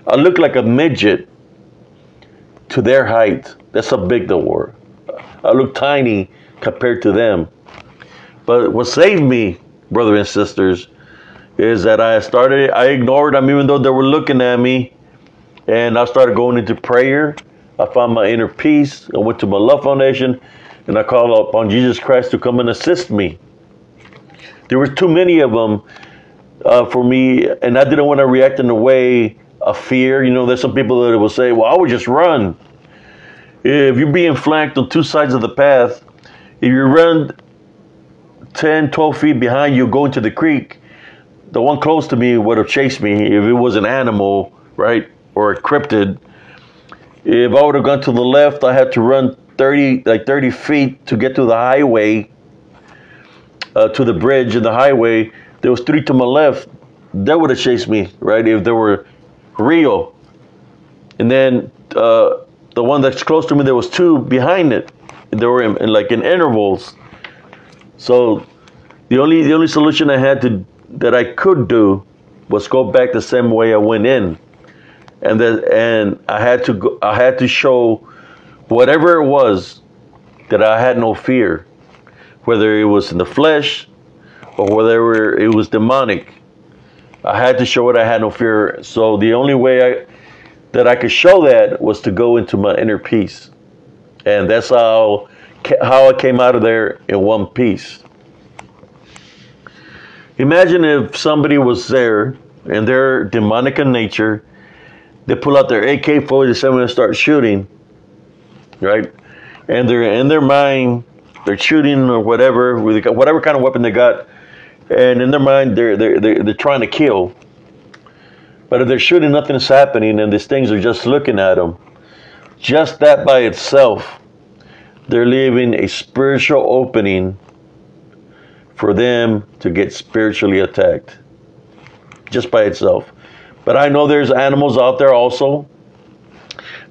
I looked like a midget to their height. That's how big they were. I looked tiny compared to them. But what saved me, brothers and sisters, is that I ignored them even though they were looking at me, and I started going into prayer. I found my inner peace. I went to my Love Foundation, and I called upon Jesus Christ to come and assist me. There were too many of them for me, and I didn't want to react in a way of fear. You know, there's some people that will say, well, I would just run. If you're being flanked on two sides of the path, if you run 10, 12 feet behind you, go into the creek, the one close to me would have chased me if it was an animal, right, or a cryptid. If I would have gone to the left, I had to run 30 feet to get to the highway, to the bridge in the highway. There was 3 to my left. That would have chased me, right, if they were real. And then the one that's close to me, there was 2 behind it. They were in intervals. So the only solution I had that I could do was go back the same way I went in, and I had to show whatever it was that I had no fear, whether it was in the flesh or whether it was demonic. I had to show it I had no fear. So the only way that I could show that was to go into my inner peace, and that's how I came out of there in one piece. Imagine if somebody was there and they're demonic in nature, they pull out their AK-47 and start shooting, right? And they're in their mind, they're shooting or whatever kind of weapon they got, and in their mind they're trying to kill. But if they're shooting, nothing's happening, and these things are just looking at them. Just that by itself, they're leaving a spiritual opening for them to get spiritually attacked, just by itself. But I know there's animals out there also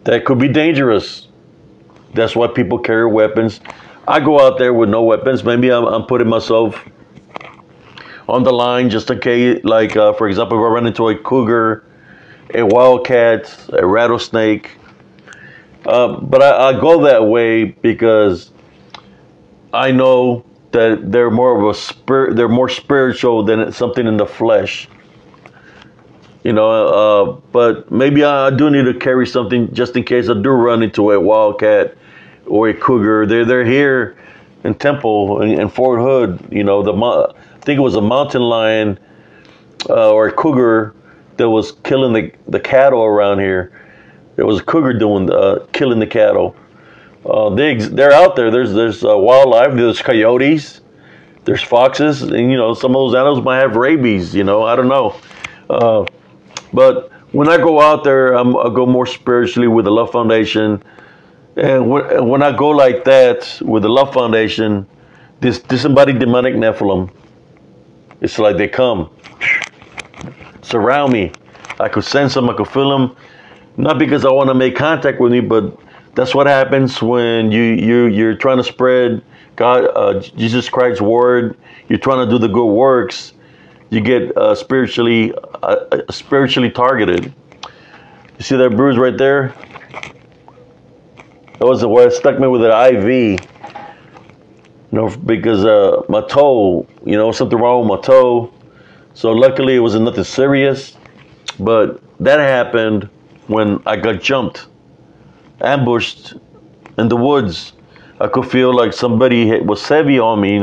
that could be dangerous. That's why people carry weapons. I go out there with no weapons. Maybe I'm putting myself on the line just in case, like for example, if I run into a cougar, a wildcat, a rattlesnake. But I go that way because I know that they're more of a spirit. They're more spiritual than something in the flesh. You know, but maybe I do need to carry something just in case I do run into a wildcat or a cougar. They're here in Temple in Fort Hood. You know, I think it was a mountain lion or a cougar that was killing the cattle around here. There was a cougar killing the cattle. They're out there. There's wildlife. There's coyotes. There's foxes, and some of those animals might have rabies. I don't know. But when I go out there, I go more spiritually with the Love Foundation. And when I go like that with the Love Foundation, this embodied demonic Nephilim, it's like they come, surround me. I could sense them, I could feel them. Not because I want to make contact with me, but that's what happens when you're trying to spread God, Jesus Christ's word. You're trying to do the good works. You get spiritually targeted. You see that bruise right there? That was where it stuck me with an IV. Because my toe, something wrong with my toe. So luckily it wasn't nothing serious. But that happened when I got jumped, ambushed in the woods. I could feel like somebody was heavy on me,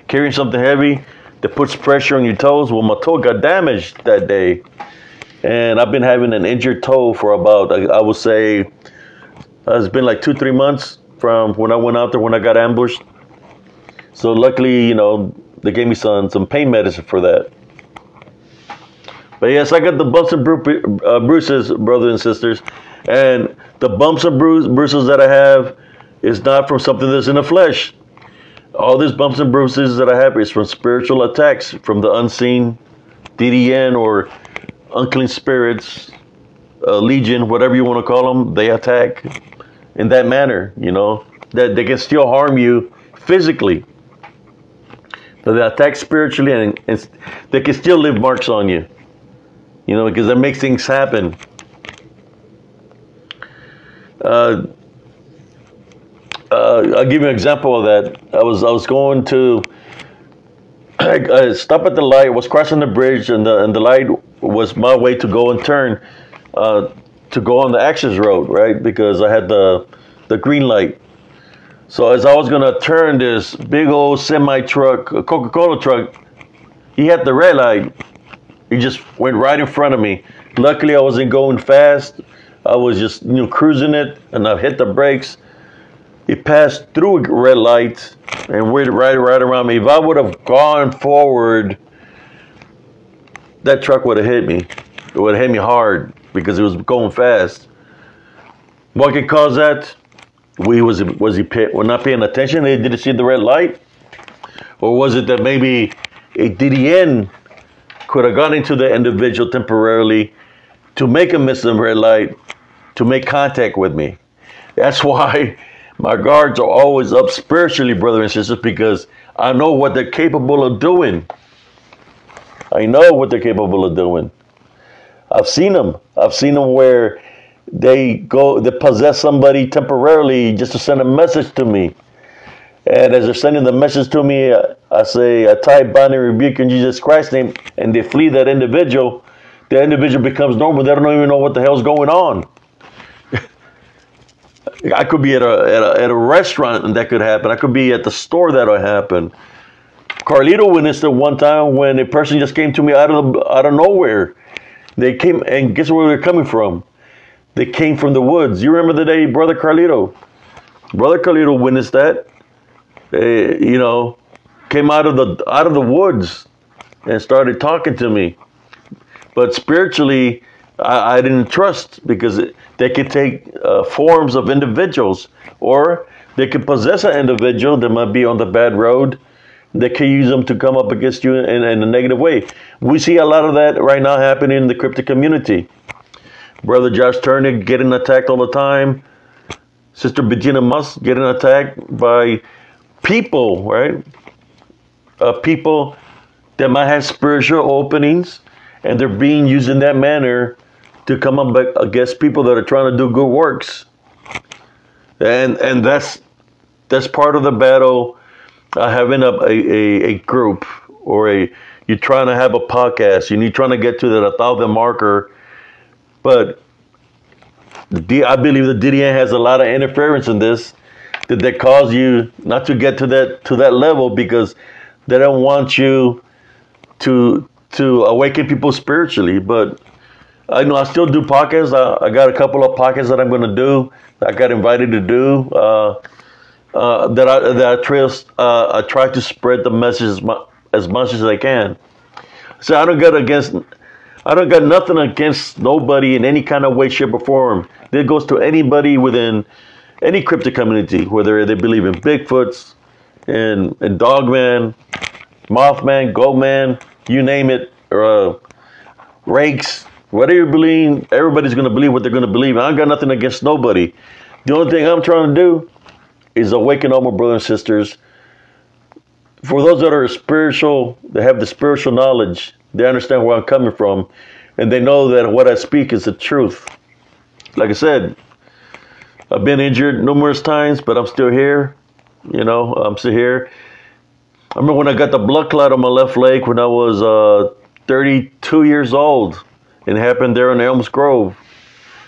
carrying something heavy that puts pressure on your toes. Well, my toe got damaged that day. And I've been having an injured toe for about, I would say, it's been like 2-3 months from when I went out there when I got ambushed. So luckily, they gave me some pain medicine for that. But yes, I got the bumps and bruises, brothers and sisters. And the bumps and bruises that I have is not from something that's in the flesh. All these bumps and bruises that I have is from spiritual attacks, from the unseen DDN or unclean spirits, legion, whatever you want to call them. They attack in that manner, that they can still harm you physically. But they attack spiritually, and they can still leave marks on you, because that makes things happen. I'll give you an example of that. I was going to I stopped at the light, was crossing the bridge, and the light was my way to go and turn to go on the access road, right? Because I had the green light. So as I was gonna turn, this big old semi truck, a Coca-Cola truck, he had the red light. He just went right in front of me. Luckily, I wasn't going fast. I was just cruising it, and I hit the brakes. He passed through a red light and went right around me. If I would have gone forward, that truck would have hit me. It would have hit me hard because it was going fast. What could cause that? Was he not paying attention? He didn't see the red light? Or was it that maybe a DDN could have gone into the individual temporarily to make him miss the red light, to make contact with me? That's why my guards are always up spiritually, brothers and sisters, because I know what they're capable of doing. I know what they're capable of doing. I've seen them. I've seen them where they possess somebody temporarily just to send a message to me. And as they're sending the message to me, I say, I type, bind, and rebuke in Jesus Christ's name, and they flee that individual. The individual becomes normal. They don't even know what the hell's going on. I could be at a restaurant and that could happen. I could be at the store that'll happen. Carlito witnessed it one time when a person just came to me out of nowhere. They came, and guess where they're coming from? They came from the woods. You remember the day, Brother Carlito? Brother Carlito witnessed that. Came out of the woods and started talking to me. But spiritually, I didn't trust, because they could take forms of individuals, or they could possess an individual that might be on the bad road. They can use them to come up against you in a negative way. We see a lot of that right now happening in the cryptic community. Brother Josh Turner getting attacked all the time. Sister Bettina Musk getting attacked by people, right? People that might have spiritual openings, and they're being used in that manner to come up against people that are trying to do good works. And that's part of the battle. Having a group, or you're trying to have a podcast, and you're trying to get to that 1,000 marker, but I believe the DDN has a lot of interference in this that cause you not to get to that level, because they don't want you to awaken people spiritually. But I know I still do podcasts. I got a couple of podcasts that I'm going to do. That I got invited to do. I try to spread the message as much as I can. So I don't got nothing against nobody in any kind of way, shape, or form. That goes to anybody within any crypto community, whether they believe in Bigfoots, in Dogman, Mothman, Goatman, you name it, or Rakes. Whatever you believe, everybody's going to believe what they're going to believe. I ain't got nothing against nobody. The only thing I'm trying to do is awaken all my brothers and sisters. For those that are spiritual, they have the spiritual knowledge, they understand where I'm coming from, and they know that what I speak is the truth. Like I said, I've been injured numerous times, but I'm still here. You know, I'm still here. I remember when I got the blood clot on my left leg when I was 32 years old. It happened there in Elms Grove.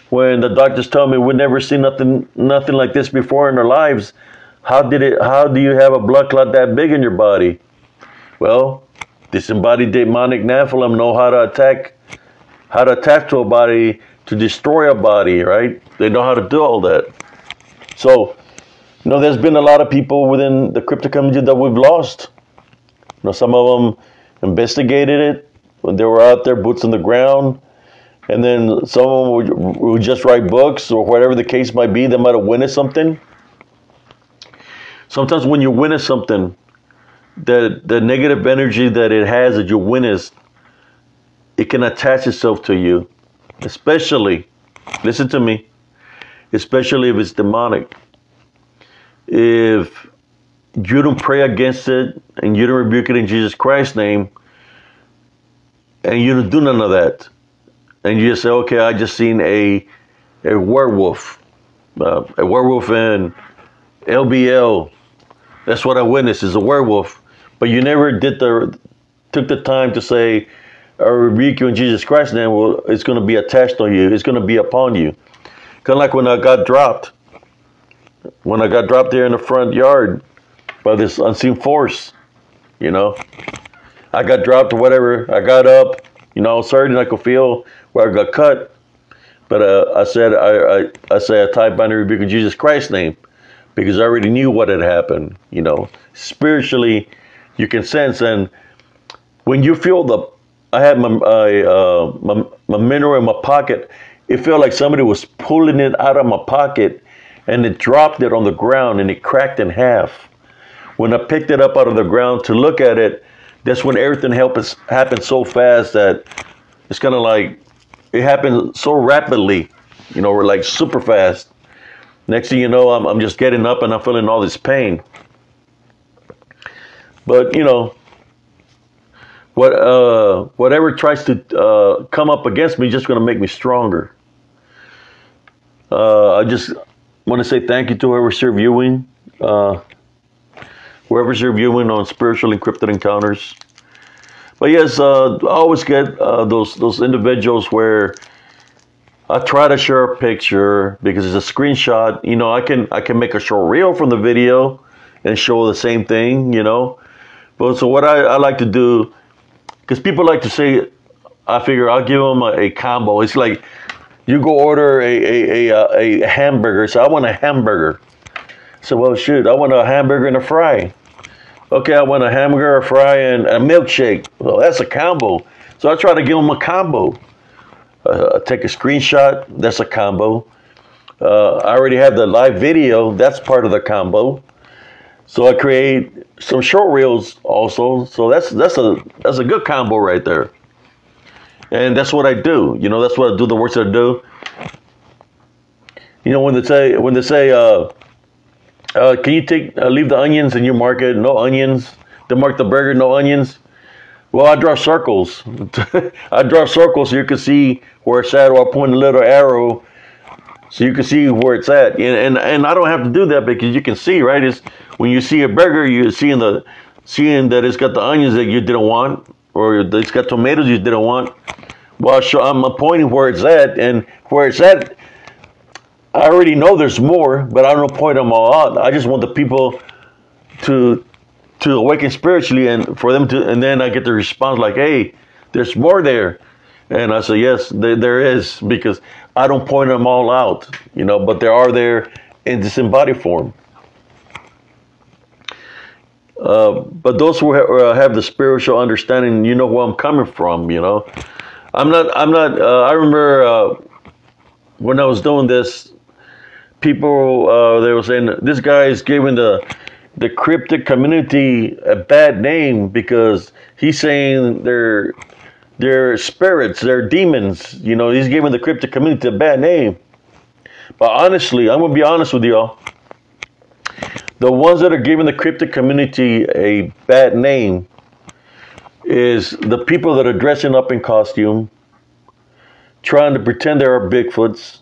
When the doctors told me we'd never seen nothing like this before in our lives. How do you have a blood clot that big in your body? Well, disembodied demonic Nephilim know how to attack to a body, to destroy a body, right? They know how to do all that. So, you know, there's been a lot of people within the crypto community that we've lost. You know, some of them investigated it when they were out there, boots on the ground. And then some of them would just write books or whatever the case might be. They might have witnessed something. Sometimes when you witness something, the negative energy that it has that you witnessed, it can attach itself to you. Especially, listen to me, especially if it's demonic. If you don't pray against it and you don't rebuke it in Jesus Christ's name, and you don't do none of that, and you just say, okay, I just seen a werewolf in LBL. That's what I witnessed, is a werewolf. But you never took the time to say, I rebuke you in Jesus Christ's name. Well, it's going to be attached on you. It's going to be upon you. Kind of like when I got dropped. When I got dropped there in the front yard by this unseen force, you know. I got dropped or whatever. I got up. You know, I was certain I could feel where I got cut. But I said, I typed binary rebuke in Jesus Christ's name, because I already knew what had happened. You know, spiritually, you can sense. And when you feel I had my mineral in my pocket, it felt like somebody was pulling it out of my pocket, and it dropped it on the ground, and it cracked in half. When I picked it up out of the ground to look at it, that's when everything happened so fast that it's kind of like it happened so rapidly, you know, we're like super fast. Next thing you know, I'm just getting up and I'm feeling all this pain. But, you know, whatever tries to come up against me is just going to make me stronger. I just want to say thank you to whoever's reviewing. Whoever's reviewing on Spiritual Encrypted Encounters. But yes, I always get those individuals where I try to share a picture because it's a screenshot. You know, I can make a short reel from the video and show the same thing, you know. But so what I like to do, because people like to say, I figure I'll give them a combo. It's like you go order a hamburger. So I want a hamburger. So, well, shoot, I want a hamburger and a fry. Okay, I want a hamburger, a fry, and a milkshake. Well, that's a combo. So I try to give them a combo. Take a screenshot. That's a combo. I already have the live video. That's part of the combo. So I create some short reels also. So that's a good combo right there. And that's what I do. You know, that's what I do. The works that I do. You know, when they say, can you leave the onions in your market? No onions. They mark the burger, no onions. Well, I draw circles. I draw circles so you can see where it's at, or I point a little arrow so you can see where it's at. And I don't have to do that because you can see, right? It's when you see a burger, you're seeing that it's got the onions that you didn't want, or it's got tomatoes you didn't want. Well, I'm pointing where it's at, and where it's at, I already know there's more, but I don't point them all out. I just want the people to awaken spiritually, and for them to, and then I get the response like, hey, there's more there. And I said, yes, there is, because I don't point them all out, but they are there in disembodied form. But those who have the spiritual understanding, you know where I'm coming from, I'm not, I remember when I was doing this, people, they were saying, this guy is giving the cryptic community a bad name because he's saying they're spirits, they're demons. He's giving the cryptic community a bad name. But honestly, I'm going to be honest with y'all. The ones that are giving the cryptic community a bad name is the people that are dressing up in costume, trying to pretend they are Bigfoots,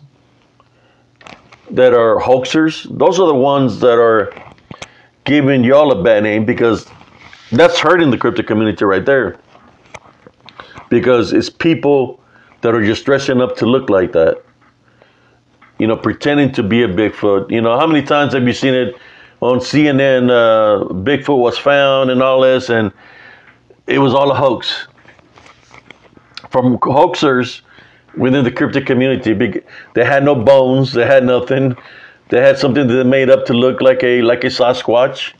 that are hoaxers. Those are the ones that are giving y'all a bad name, because that's hurting the cryptic community right there. Because it's people that are just dressing up to look like that. Pretending to be a Bigfoot. How many times have you seen it on CNN? Bigfoot was found and all this, and it was all a hoax. From hoaxers within the cryptic community. They had no bones. They had nothing. They had something that they made up to look like a Sasquatch.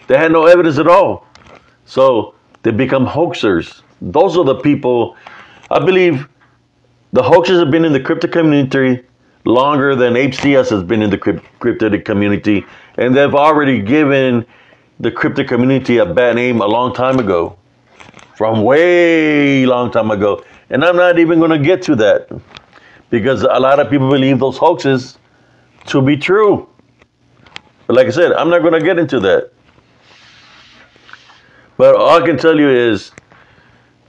They had no evidence at all. So they become hoaxers. Those are the people. I believe the hoaxers have been in the cryptic community longer than Apes Diaz has been in the cryptic community, and they've already given the cryptic community a bad name a long time ago, from way long time ago. And I'm not even going to get to that, because a lot of people believe those hoaxes to be true. But like I said, I'm not going to get into that. But all I can tell you is,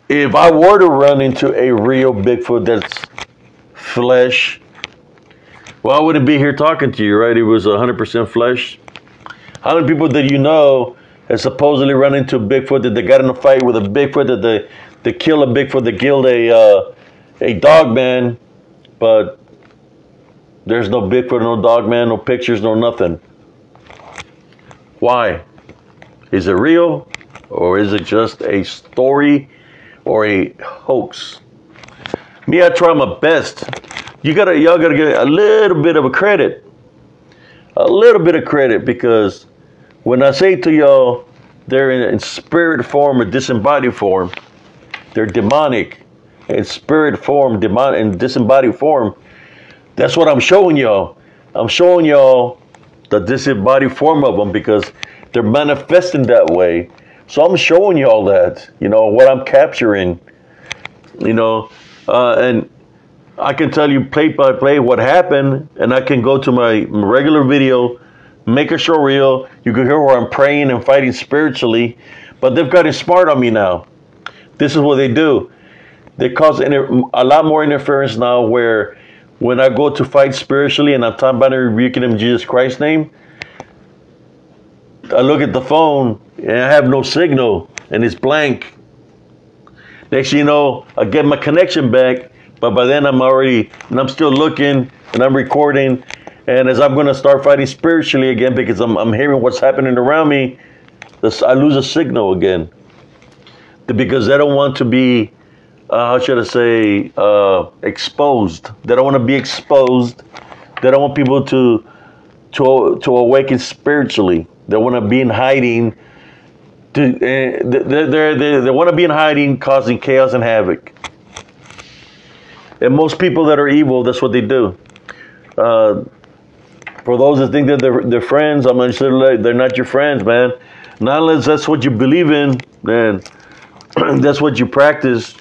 if I were to run into a real Bigfoot that's flesh, well, I wouldn't be here talking to you, right? It was 100% flesh. How many people that you know that supposedly run into a Bigfoot, that they got in a fight with a Bigfoot, that they kill a Bigfoot, they killed a dog man, but there's no Bigfoot, no dog man, no pictures, no nothing. Why? Is it real, or is it just a story or a hoax? Me, I try my best. Y'all gotta get a little bit of a credit. A little bit of credit, because when I say to y'all, they're in spirit form or disembodied form, they're demonic in spirit form, demonic in disembodied form. That's what I'm showing y'all. I'm showing y'all the disembodied form of them, because they're manifesting that way. So I'm showing y'all that, what I'm capturing, and I can tell you play by play what happened, and I can go to my regular video, make a show reel. You can hear where I'm praying and fighting spiritually, but they've gotten smart on me now. This is what they do. They cause a lot more interference now, where when I go to fight spiritually and I'm talking about rebuking them in Jesus Christ's name, I look at the phone and I have no signal and it's blank. Next thing you know, I get my connection back, but by then I'm still looking and I'm recording. And as I'm going to start fighting spiritually again, because I'm hearing what's happening around me, I lose a signal again. Because they don't want to be, how should I say, exposed. They don't want to be exposed. They don't want people to awaken spiritually. They want to be in hiding. They want to be in hiding, causing chaos and havoc. And most people that are evil, that's what they do. For those that think that they're friends, I'm going to say they're not your friends, man. Not unless that's what you believe in, then that's what you practice.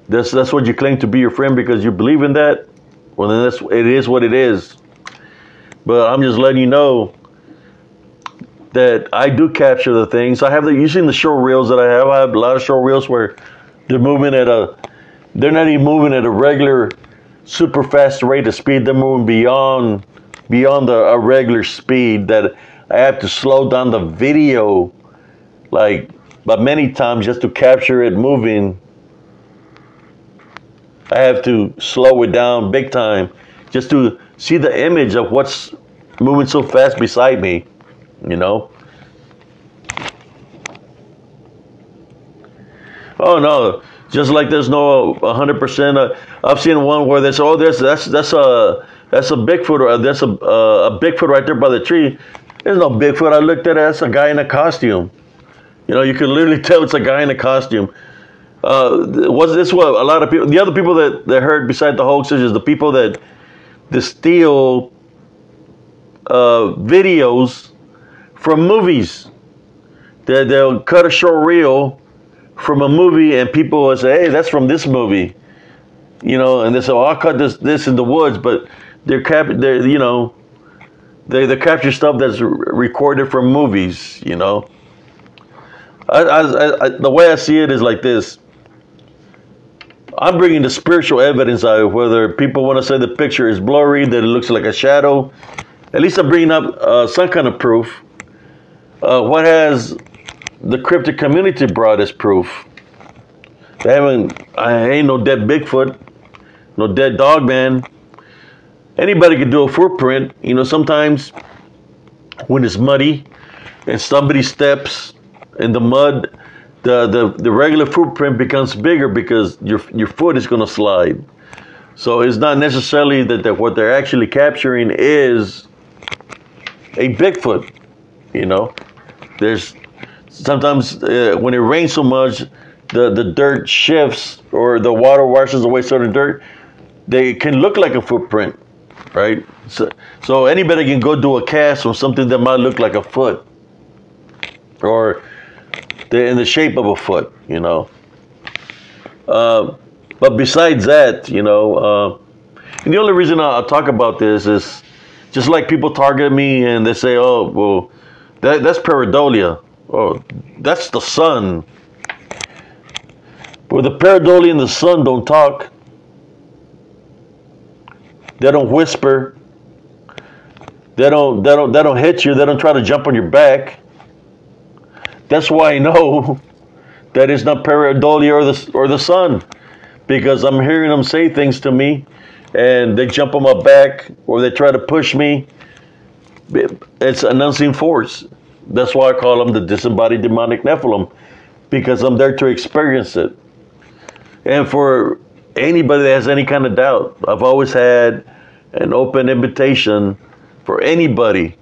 That's what you claim to be your friend, because you believe in that. Well, then it is what it is. But I'm just letting you know that I do capture the things. You've seen the short reels that I have. I have a lot of short reels where they're not even moving at a regular super fast rate of speed. They're moving beyond a regular speed, that I have to slow down the video but many times just to capture it moving. I have to slow it down big time just to see the image of what's moving so fast beside me, Oh no, Just like there's no 100%. I've seen one where they say, "Oh, that's a Bigfoot, or that's a Bigfoot right there by the tree." There's no Bigfoot. I looked at it. That's a guy in a costume. You know, you can literally tell it's a guy in a costume. Was this what a lot of people? The other people that heard beside the hoaxes is the people that steal videos from movies. They'll cut a short reel from a movie, and people will say, "Hey, that's from this movie," you know, and they say, "Oh, I'll cut this in the woods," but they capture stuff that's recorded from movies, you know. The way I see it is like this. I'm bringing the spiritual evidence out, whether people want to say the picture is blurry, that it looks like a shadow. At least I'm bringing up some kind of proof. What has the cryptid community brought as proof? I ain't no dead Bigfoot, no dead dog man. Anybody can do a footprint. You know, sometimes when it's muddy and somebody steps in the mud, the regular footprint becomes bigger because your foot is going to slide. So it's not necessarily that what they're actually capturing is a Bigfoot. You know, there's sometimes when it rains so much, the dirt shifts or the water washes away certain dirt. They can look like a footprint, right? So anybody can go do a cast on something that might look like a foot, or in the shape of a foot, you know. But besides that, you know, and the only reason I'll talk about this is just like people target me and they say, "Oh, well, that's pareidolia. Oh, that's the sun." But the pareidolia and the sun don't talk. They don't whisper. They don't hit you. They don't try to jump on your back. That's why I know that it's not pareidolia or the sun, because I'm hearing them say things to me, and they jump on my back or they try to push me. It's an unseen force. That's why I call them the disembodied demonic Nephilim, because I'm there to experience it. And for anybody that has any kind of doubt, I've always had an open invitation for anybody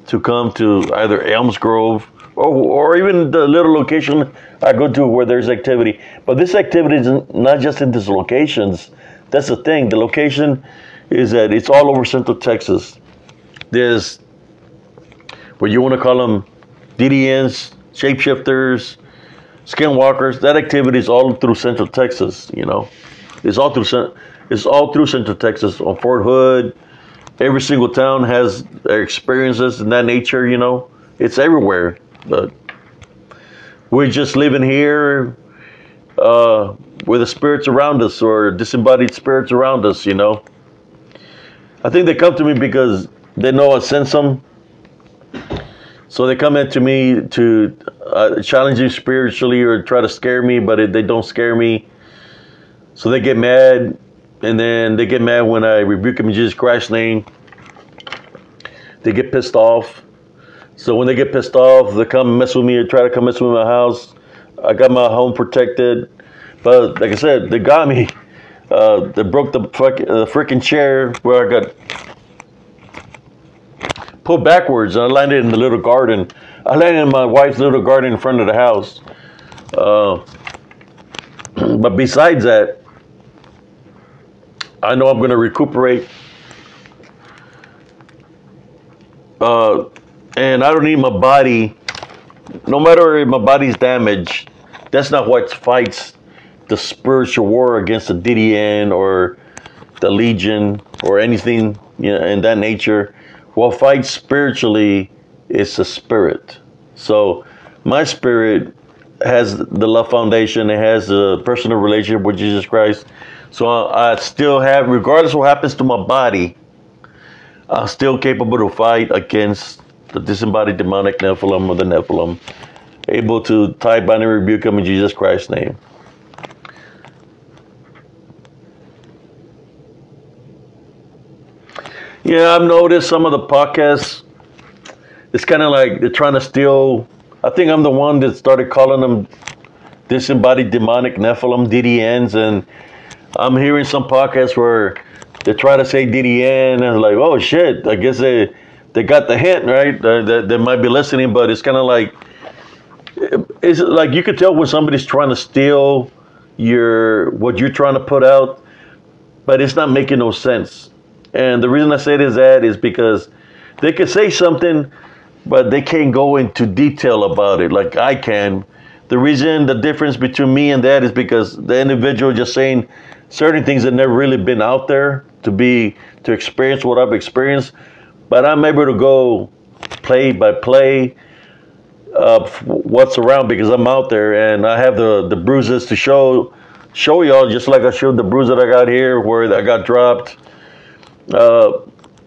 to come to either Elms Grove or even the little location I go to where there's activity. But this activity is not just in these locations. That's the thing. The location is that it's all over Central Texas. There's what you want to call them, DDNs, shapeshifters, skinwalkers. That activity is all through Central Texas. You know, it's all through Central Texas. On Fort Hood, every single town has their experiences in that nature. You know, it's everywhere. But we're just living here with the spirits around us, or disembodied spirits around us. You know, I think they come to me because they know I sense them. So they come into me to challenge you spiritually or try to scare me, but they don't scare me. So they get mad, and then they get mad when I rebuke them in Jesus Christ's name. They get pissed off. So when they get pissed off, they come mess with me or try to come mess with my house. I got my home protected. But like I said, they got me. They broke the freaking chair where I got pulled backwards, and I landed in the little garden. I landed in my wife's little garden in front of the house. But besides that, I know I'm going to recuperate. And I don't need my body, no matter if my body's damaged, that's not what fights the spiritual war against the DDN or the Legion or anything, you know, in that nature. What fights spiritually is the spirit. So my spirit has the love foundation. It has a personal relationship with Jesus Christ. So I still have, regardless of what happens to my body, I'm still capable to fight against the disembodied demonic Nephilim or the Nephilim, able to tie, bind, and rebuke them in Jesus Christ's name. Yeah, I've noticed some of the podcasts, it's kind of like they're trying to steal. I think I'm the one that started calling them disembodied demonic Nephilim, DDNs, and I'm hearing some podcasts where they try to say DDN and like, oh shit, I guess they got the hint, right? They might be listening, but it's kind of like, it's like you could tell when somebody's trying to steal what you're trying to put out, but it's not making no sense. And the reason I say that is because they could say something, but they can't go into detail about it like I can. The difference between me and that is because the individual just saying certain things that never really been out there to experience what I've experienced, but I'm able to go play by play of what's around because I'm out there and I have the bruises to show y'all, just like I showed the bruise that I got here where I got dropped. I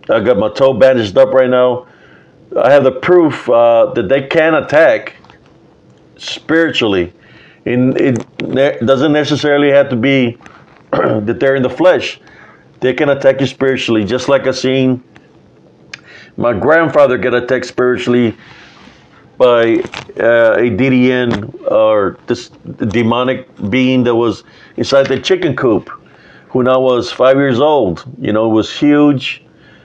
got my toe bandaged up right now. I have the proof that they can attack spiritually. And it doesn't necessarily have to be that they're in the flesh. They can attack you spiritually, just like I seen my grandfather get attacked spiritually by a DDN or this demonic being that was inside the chicken coop when I was 5 years old. You know, it was huge,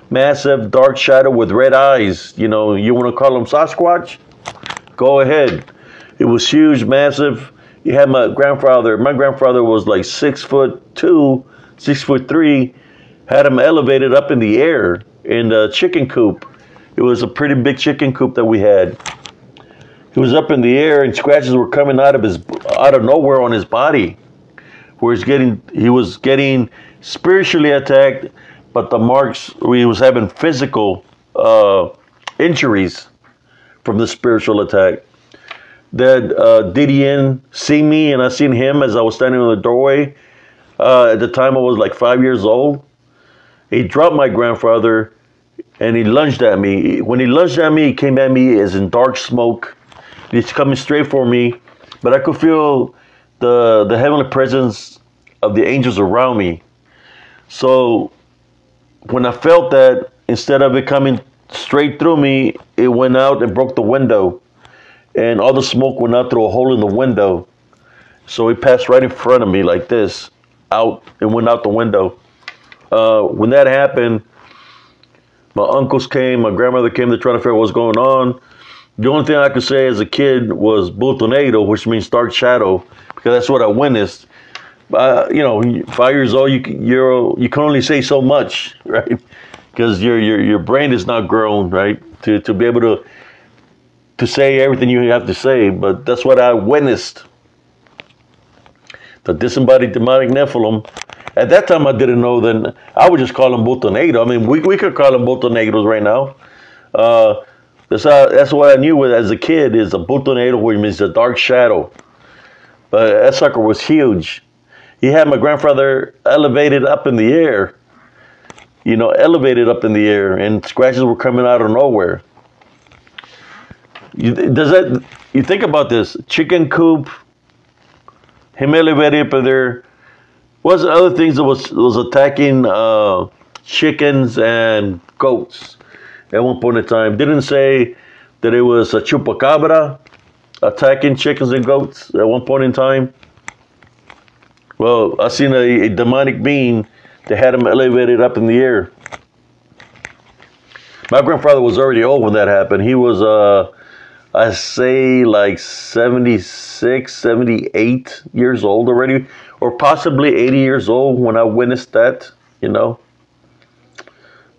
massive, dark shadow with red eyes. You know, you want to call him Sasquatch? Go ahead. It was huge, massive. You had my grandfather. My grandfather was like 6'2", 6'3", had him elevated up in the air in the chicken coop. It was a pretty big chicken coop that we had. He was up in the air and scratches were coming out of nowhere on his body. Where he was getting spiritually attacked, but the marks, he was having physical injuries from the spiritual attack. That DDN seen me and I seen him as I was standing in the doorway. At the time I was like 5 years old. He dropped my grandfather and he lunged at me. When he lunged at me, he came at me as in dark smoke. He's coming straight for me, but I could feel the heavenly presence of the angels around me. So when I felt that, instead of it coming straight through me, it went out and broke the window. And all the smoke went out through a hole in the window. So it passed right in front of me like this, out, and went out the window. When that happened, my uncles came, my grandmother came to try to figure out what's going on. The only thing I could say as a kid was Bultonado, which means dark shadow, because that's what I witnessed. You know, 5 years old, you can only say so much, right? Because your brain is not grown, right, to be able to say everything you have to say. But that's what I witnessed. The disembodied demonic Nephilim. At that time, I didn't know. Then I would just call them Bultonado. I mean, we could call them Bultonados right now. That's what I knew as a kid, is a Bultonado, which means a dark shadow. But that sucker was huge. He had my grandfather elevated up in the air. You know, elevated up in the air, and scratches were coming out of nowhere. You think about this? Chicken coop, him elevated up in there. What's the other things that was attacking chickens and goats at one point in time? Didn't say that it was a chupacabra attacking chickens and goats at one point in time? Well, I seen a demonic being that had him elevated up in the air. My grandfather was already old when that happened. He was, I say, like 76, 78 years old already, or possibly 80 years old when I witnessed that, you know.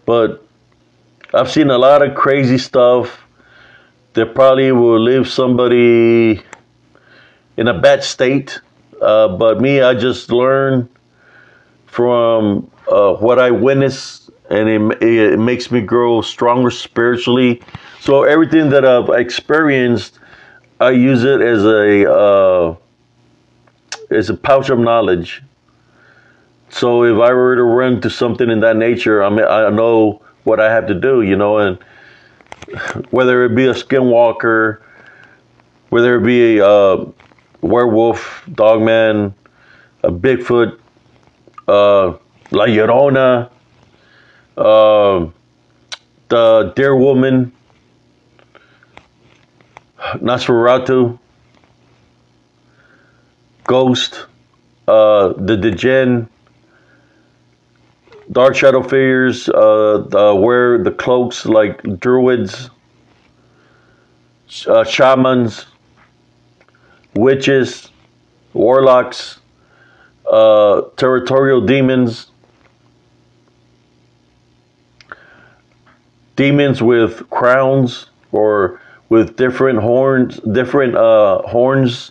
But I've seen a lot of crazy stuff that probably will leave somebody in a bad state. But me, I just learned from what I witnessed, and it makes me grow stronger spiritually. So everything that I've experienced, I use it as a pouch of knowledge. So if I were to run to something in that nature, I know what I have to do, you know, and whether it be a skinwalker, whether it be a werewolf, dogman, a Bigfoot, La Llorona, the Deer Woman, Nosferatu, ghost, the DDN, dark shadow figures, wear the cloaks like druids, shamans, witches, warlocks, territorial demons, demons with crowns or with different horns, horns.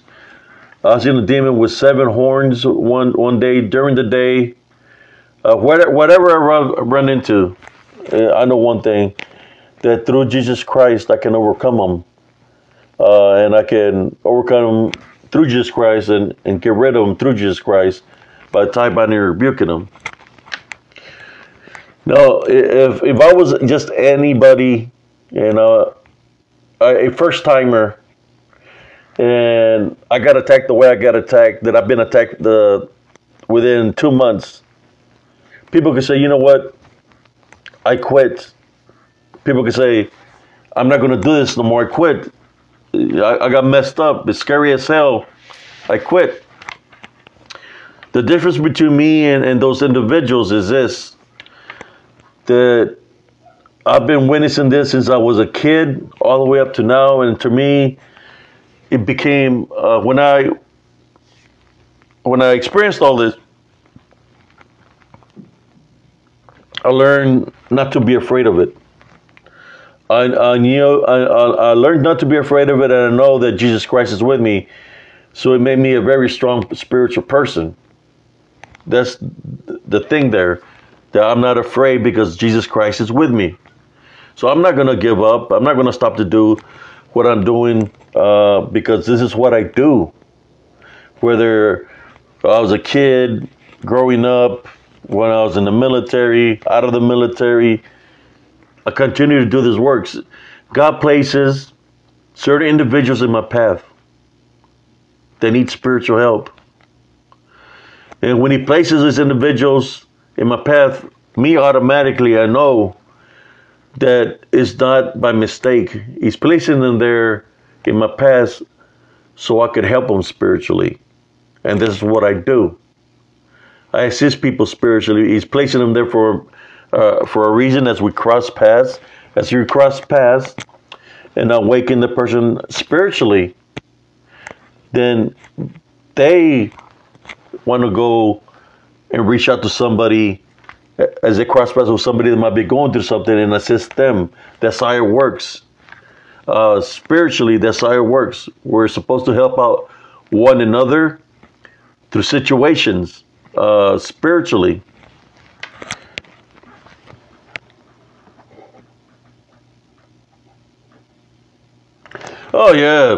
I seen a demon with 7 horns one day during the day. Whatever I run into, I know one thing, that through Jesus Christ I can overcome them. And I can overcome them through Jesus Christ and get rid of them through Jesus Christ by type by rebuking them. No, if I was just anybody, a first timer, and I got attacked the way I got attacked, that I've been attacked within 2 months, people could say, you know what, I quit. People could say, I'm not going to do this no more. I quit. I got messed up. It's scary as hell. I quit. The difference between me and those individuals is this, that I've been witnessing this since I was a kid all the way up to now. And to me, it became, when I experienced all this, I learned not to be afraid of it. I learned not to be afraid of it, and I know that Jesus Christ is with me. So it made me a very strong spiritual person. That's the thing there, that I'm not afraid because Jesus Christ is with me. So I'm not going to give up. I'm not going to stop to do what I'm doing because this is what I do. Whether I was a kid, growing up, when I was in the military, out of the military, I continue to do this work. God places certain individuals in my path that need spiritual help. And when he places these individuals in my path, me automatically, I know that it's not by mistake. He's placing them there in my path so I could help them spiritually. And this is what I do. I assist people spiritually. He's placing them there for a reason as we cross paths. As you cross paths and awaken the person spiritually, then they want to go and reach out to somebody as they cross paths with somebody that might be going through something and assist them. That's how it works. Spiritually, that's how it works. We're supposed to help out one another through situations spiritually. Oh yeah,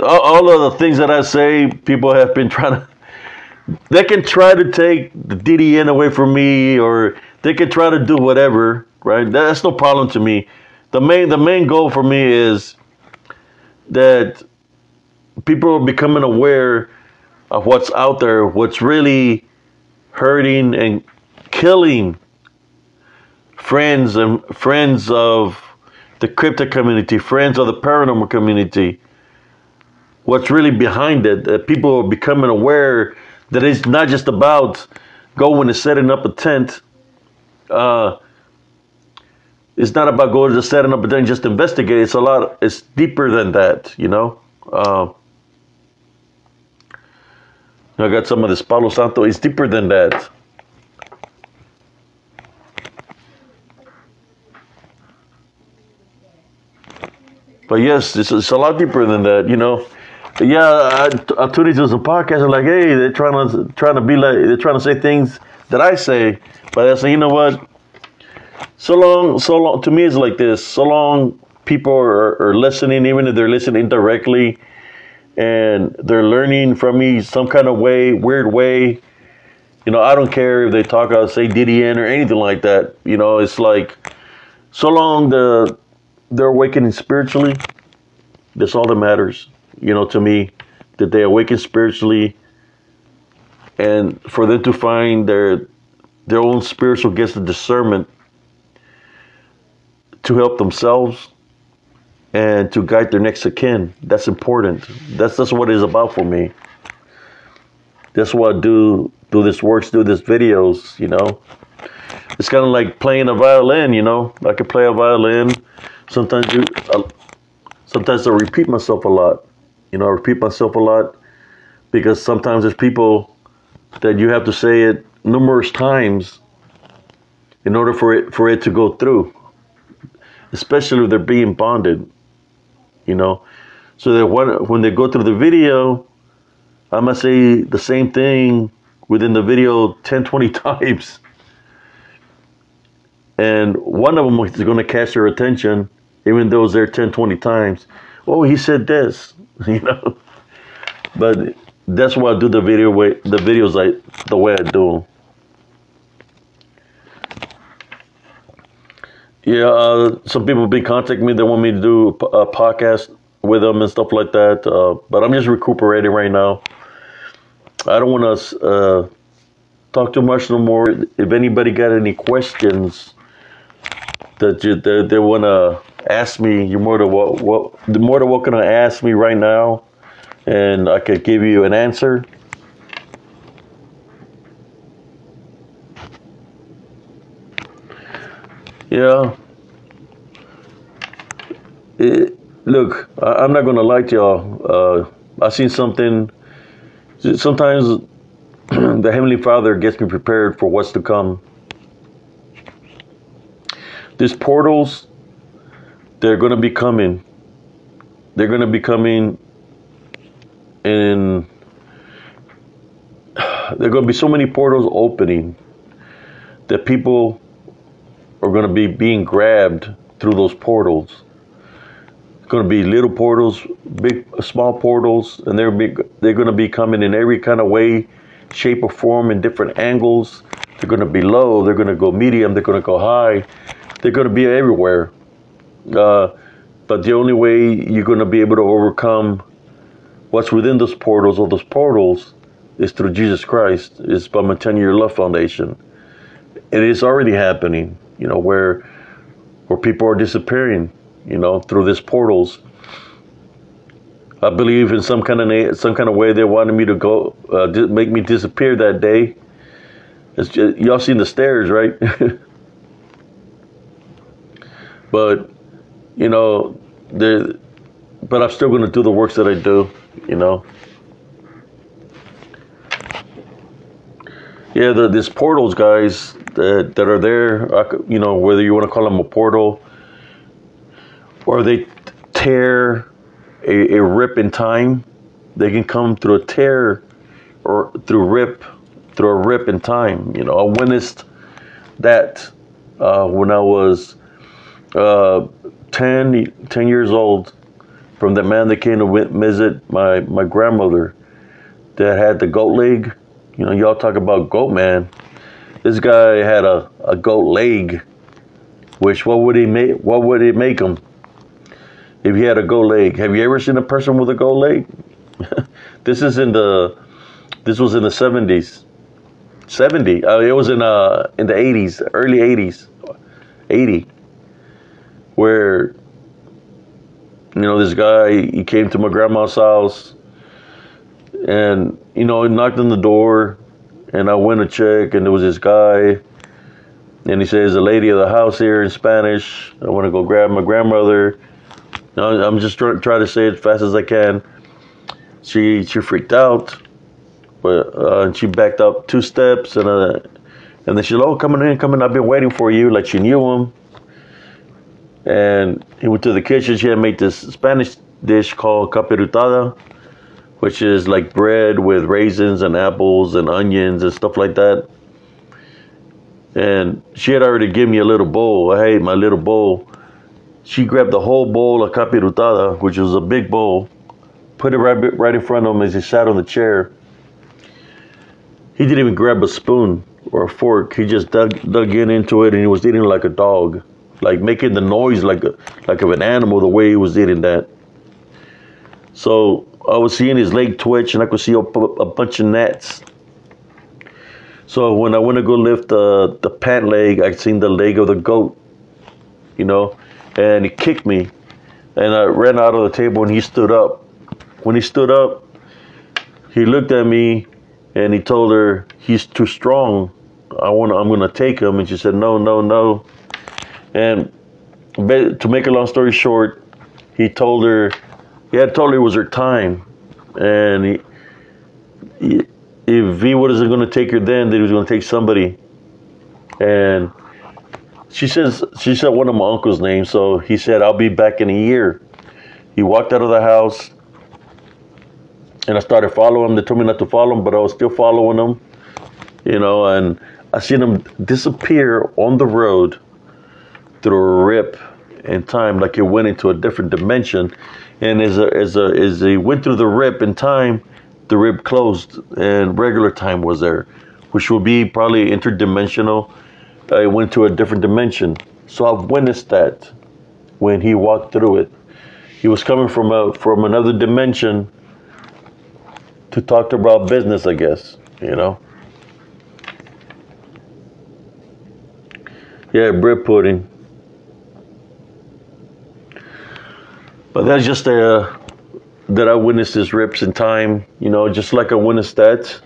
all of the things that I say, people have been trying to. They can try to take the DDN away from me, or they can try to do whatever. Right? That's no problem to me. The main goal for me is that people are becoming aware of what's out there, what's really hurting and killing friends of the crypto community, friends of the paranormal community. What's really behind it? That people are becoming aware that it's not just about going and setting up a tent. It's not about going to setting up a tent and just investigate. It's deeper than that, you know. I got some of this Palo Santo. It's deeper than that. But yes, it's a lot deeper than that, you know. Yeah, I tuned into some podcasts and like, hey, they're trying to be like, they're trying to say things that I say, but I say, you know what? So long. To me, it's like this. So long people are listening, even if they're listening directly, and they're learning from me some kind of way, weird way. You know, I don't care if they talk out, say DDN or anything like that. You know, it's like, so long they're awakening spiritually, that's all that matters, you know, to me, that they awaken spiritually, and for them to find their own spiritual gifts of discernment to help themselves and to guide their next of kin. That's important. That's what it is about for me. That's why I do this works, do this videos, you know. It's kind of like playing a violin, you know. I can play a violin. Sometimes sometimes I repeat myself a lot. You know, I repeat myself a lot because sometimes there's people that you have to say it numerous times in order for it to go through. Especially if they're being bonded, you know. So that when they go through the video, I'm going to say the same thing within the video 10, 20 times. And one of them is going to catch your attention, even though it's there 10, 20 times. Oh, he said this, you know. But that's why I do the videos the way I do them. Yeah, some people be contacting me. They want me to do a podcast with them and stuff like that. But I'm just recuperating right now. I don't want to talk too much no more. If anybody got any questions that they want to ask me, you're more than welcome to ask me right now, and I could give you an answer. Yeah. Look, I'm not going to lie to y'all. I seen something. Sometimes the Heavenly Father gets me prepared for what's to come. These portals, they're going to be coming. They're going to be coming in. There are going to be so many portals opening that people are going to be being grabbed through those portals. It's going to be little portals, big, small portals, and they're going to be coming in every kind of way, shape, or form, in different angles. They're going to be low. They're going to go medium. They're going to go high. They're going to be everywhere. But the only way you're going to be able to overcome what's within those portals or those portals is through Jesus Christ. It's by my 10-year love foundation. It is already happening. You know, where people are disappearing, you know, through these portals. I believe in some kind of way they wanted me to go, make me disappear that day. It's just, y'all seen the stairs, right? But, you know, but I'm still going to do the works that I do, you know. Yeah, these portals, guys, that are there, you know, whether you want to call them a portal or they tear a rip in time, they can come through a tear or through a rip in time. You know, I witnessed that when I was 10 years old, from the man that came to visit my grandmother that had the goat leg. You know, y'all talk about goat man. This guy had a goat leg, which what would it make him if he had a goat leg? Have you ever seen a person with a goat leg? This was in the 70s. It was in the 80s, early 80s, 80, where, you know, this guy, he came to my grandma's house, and, you know, he knocked on the door, and I went to check, and there was this guy, and he says, "The lady of the house here," in Spanish. I want to go grab my grandmother. I'm just trying to say it as fast as I can. She freaked out, but she backed up 2 steps, and then she said, "Oh, come in, I've been waiting for you," like she knew him. And he went to the kitchen. She had made this Spanish dish called capirutada, which is like bread with raisins and apples and onions and stuff like that. And she had already given me a little bowl. Hey, my little bowl. She grabbed the whole bowl of capirutada, which was a big bowl, put it right in front of him as he sat on the chair. He didn't even grab a spoon or a fork. He just dug into it, and he was eating like a dog, like making the noise like of an animal, the way he was eating that. So I was seeing his leg twitch, and I could see a bunch of gnats. So when I went to go lift the pant leg, I seen the leg of the goat, you know, and he kicked me, and I ran out of the table, and he stood up. When he stood up, he looked at me, And he told her, he's too strong. I'm gonna take him. And she said, no, no, no. And to make a long story short, he had told her it was her time. And if he wasn't going to take her then he was going to take somebody. And she said one of my uncle's names. So he said, I'll be back in a year. He walked out of the house. And I started following him. They told me not to follow him, but I was still following him. You know, and I seen him disappear on the road through a rip in time, like it went into a different dimension. And as he went through the rip in time, the rip closed and regular time was there, which would be probably interdimensional. It went to a different dimension. So I've witnessed that when he walked through it. He was coming from another dimension to talk about business, I guess, you know. Yeah, bread pudding. But that's just that I witnessed his rips in time, you know, just like I witnessed that.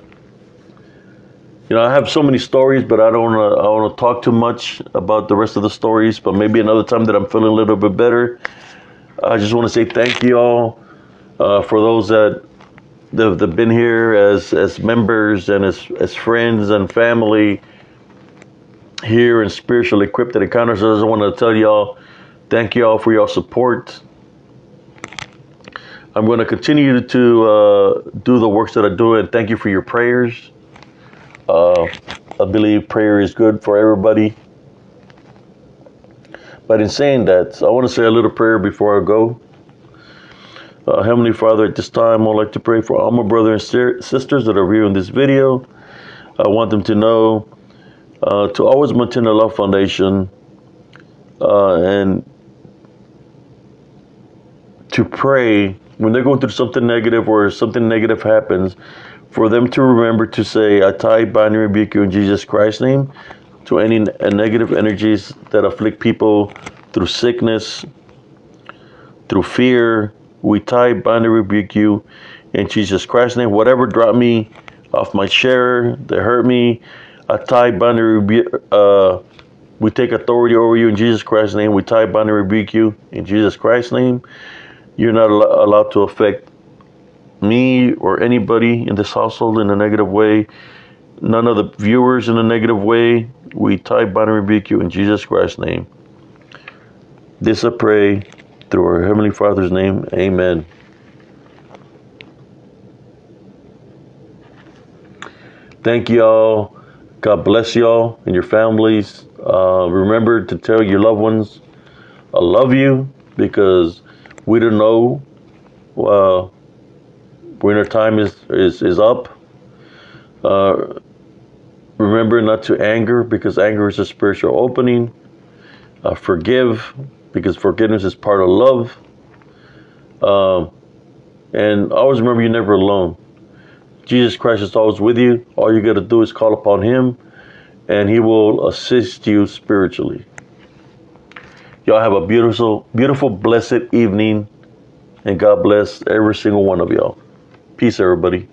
You know, I have so many stories, but I don't want to talk too much about the rest of the stories. But maybe another time that I'm feeling a little bit better. I just want to say thank you all for those that have been here as members and as friends and family here in Spiritual Equipped Encounters. I just want to tell y'all, thank you all for your support. I'm going to continue to do the works that I do, and thank you for your prayers. I believe prayer is good for everybody. But in saying that, I want to say a little prayer before I go. Heavenly Father, at this time, I'd like to pray for all my brothers and sisters that are viewing this video. I want them to know to always maintain the love foundation and to pray when they're going through something negative or something negative happens, for them to remember to say, I tie, bind, and rebuke you in Jesus Christ's name to any negative energies that afflict people through sickness, through fear. We tie, bind, and rebuke you in Jesus Christ's name. Whatever dropped me off my chair that hurt me, I tie, bind, and rebuke. We take authority over you in Jesus Christ's name. We tie, bind, and rebuke you in Jesus Christ's name. You're not allowed to affect me or anybody in this household in a negative way. None of the viewers in a negative way. We tie, bind, and rebuke you in Jesus Christ's name. This I pray through our Heavenly Father's name. Amen. Thank y'all. God bless y'all and your families. Remember to tell your loved ones, I love you, because we don't know when our time is up. Remember not to anger, because anger is a spiritual opening. Forgive, because forgiveness is part of love. And always remember, you're never alone. Jesus Christ is always with you. All you got to do is call upon him, and he will assist you spiritually. Y'all have a beautiful, beautiful, blessed evening, and God bless every single one of y'all. Peace, everybody.